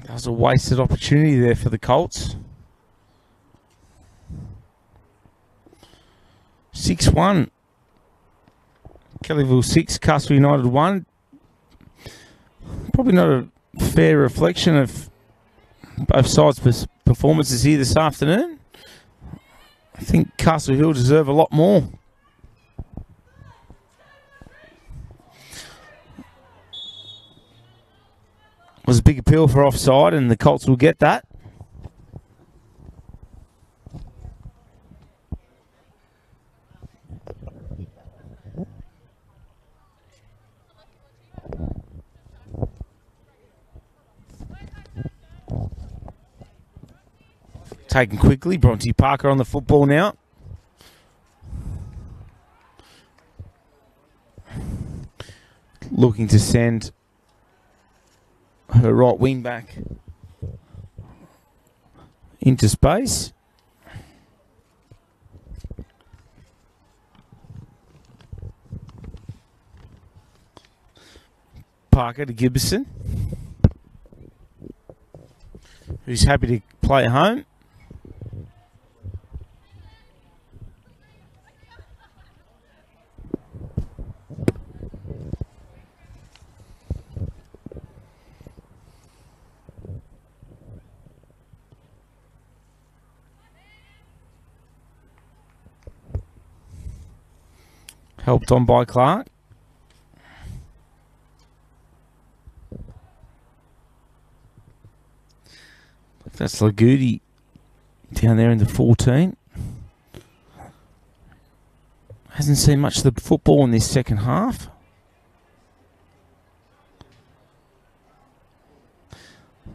That was a wasted opportunity there for the Colts. 6-1. Kellyville 6, Castle United 1. Probably not a fair reflection of both sides' performances here this afternoon. I think Castle Hill deserve a lot more. was a big appeal for offside, and the Colts will get that. Taken quickly. Bronte Parker on the football now. Looking to send her right wing back into space. Parker to Gibson, who's happy to play at home. Helped on by Clark. That's Lagudi down there in the 14. Hasn't seen much of the football in this second half.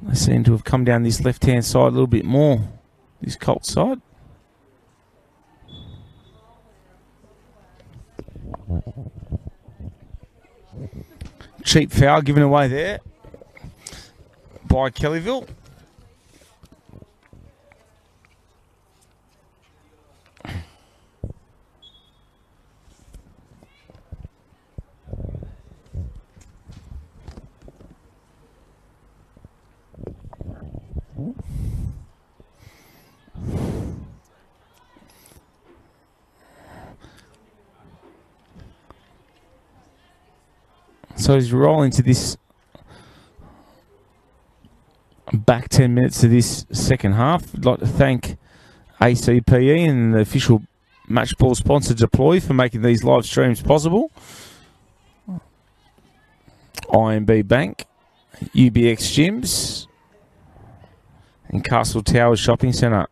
They seem to have come down this left-hand side a little bit more, this Colts side. Cheap foul given away there by Kellyville. So as we roll into this back 10 minutes of this second half, I'd like to thank ACPE and the official match ball sponsor Deploy for making these live streams possible. IMB Bank, UBX Gyms, and Castle Towers Shopping Centre.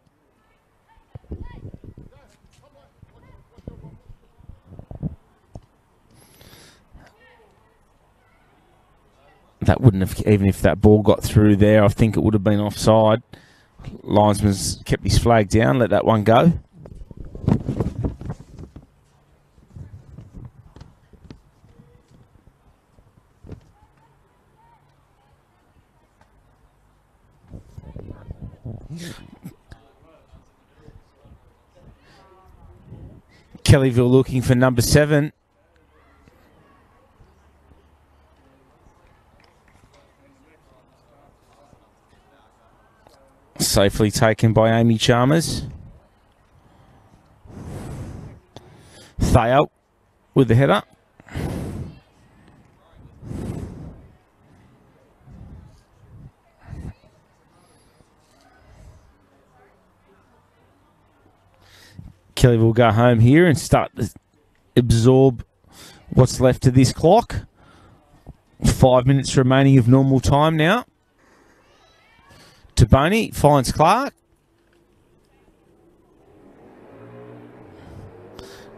That wouldn't have, even if that ball got through there, I think it would have been offside. Linesman's kept his flag down, let that one go. Kellyville looking for number 7. Safely taken by Amy Chalmers. Thayer with the header. Kelly will go home here and start to absorb what's left of this clock. 5 minutes remaining of normal time now. Taboni finds Clark.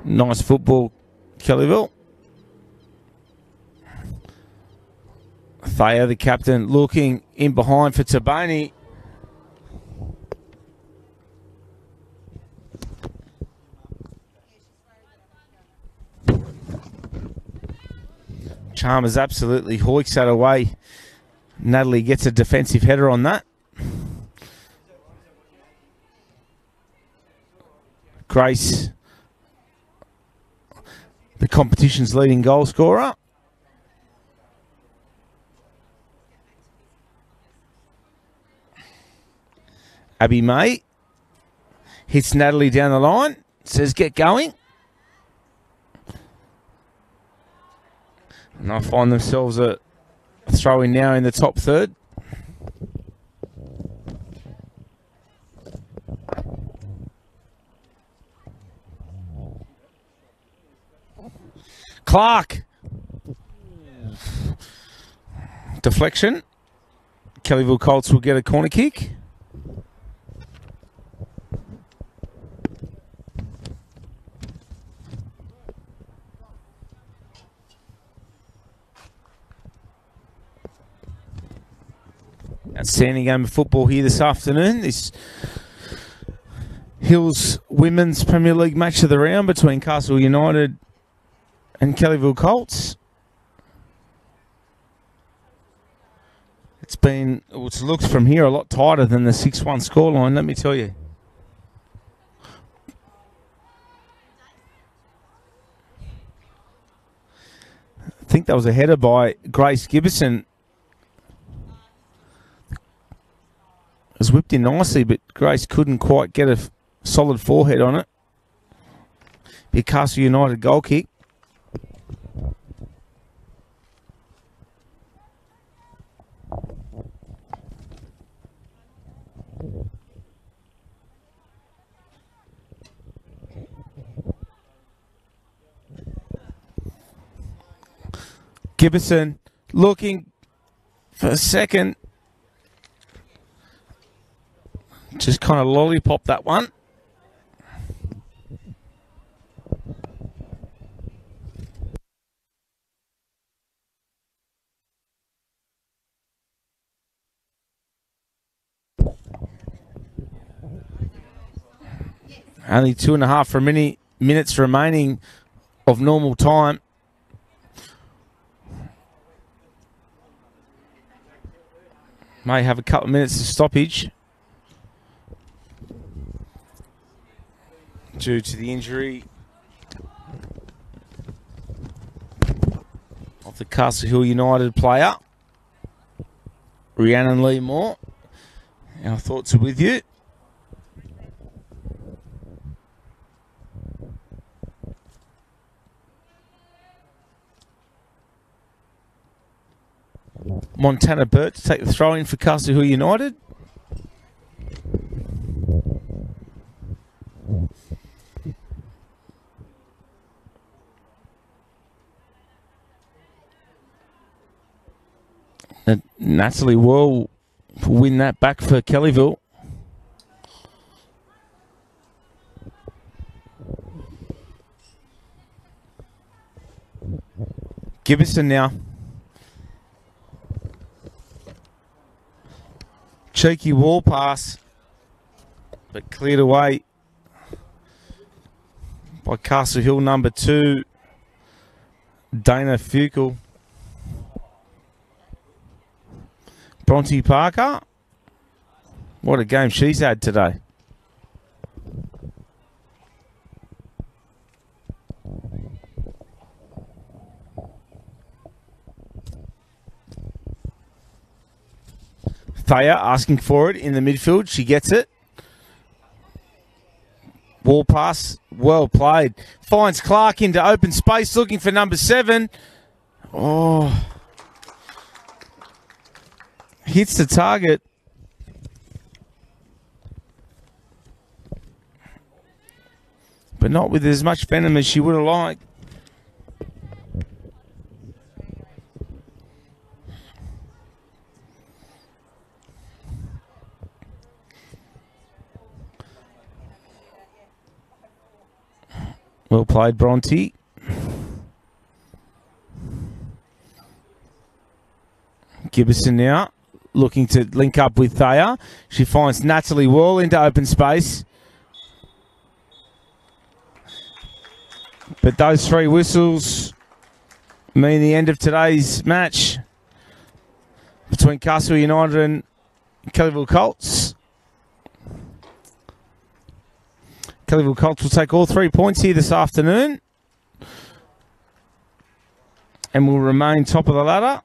Nice football, Kellyville. Thayer, the captain, looking in behind for Taboni. Chalmers absolutely hoiks that away. Natalie gets a defensive header on that. Grace, the competition's leading goal scorer. Abby May hits Natalie down the line, says get going. And I find themselves a throw-in now in the top third. Clark. Deflection. Kellyville Kolts will get a corner kick. Outstanding game of football here this afternoon. This Hills Women's Premier League match of the round between Castle United and Kellyville Kolts. It looks from here a lot tighter than the 6-1 scoreline, let me tell you. I think that was a header by Grace Gibson. It was whipped in nicely, but Grace couldn't quite get a solid forehead on it. Be a Castle United goal kick. Gibson looking for a second. Just kind of lollipop that one. Only 2.5 minutes remaining of normal time. May have a couple of minutes of stoppage due to the injury of the Castle Hill United player, Rhiannon Lee Moore. Our thoughts are with you. Montana Burt to take the throw in for Castle Hill United. And Natalie will win that back for Kellyville. Gibson now. Cheeky wall pass, but cleared away by Castle Hill number 2, Dana Fukel. Bronte Parker, what a game she's had today. Thayer asking for it in the midfield. She gets it. Wall pass. Well played. Finds Clark into open space looking for number 7. Oh. Hits the target. But not with as much venom as she would have liked. Well played, Bronte. Gibson now looking to link up with Thayer. She finds Natalie Wall into open space. But those 3 whistles mean the end of today's match between Castle United and Kellyville Kolts. Kellyville Kolts will take all 3 points here this afternoon and will remain top of the ladder.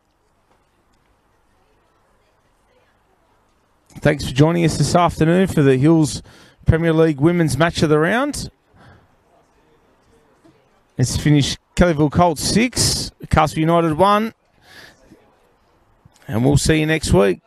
Thanks for joining us this afternoon for the Hills Premier League Women's Match of the Round. It's finished Kellyville Kolts 6, Castle United 1, and we'll see you next week.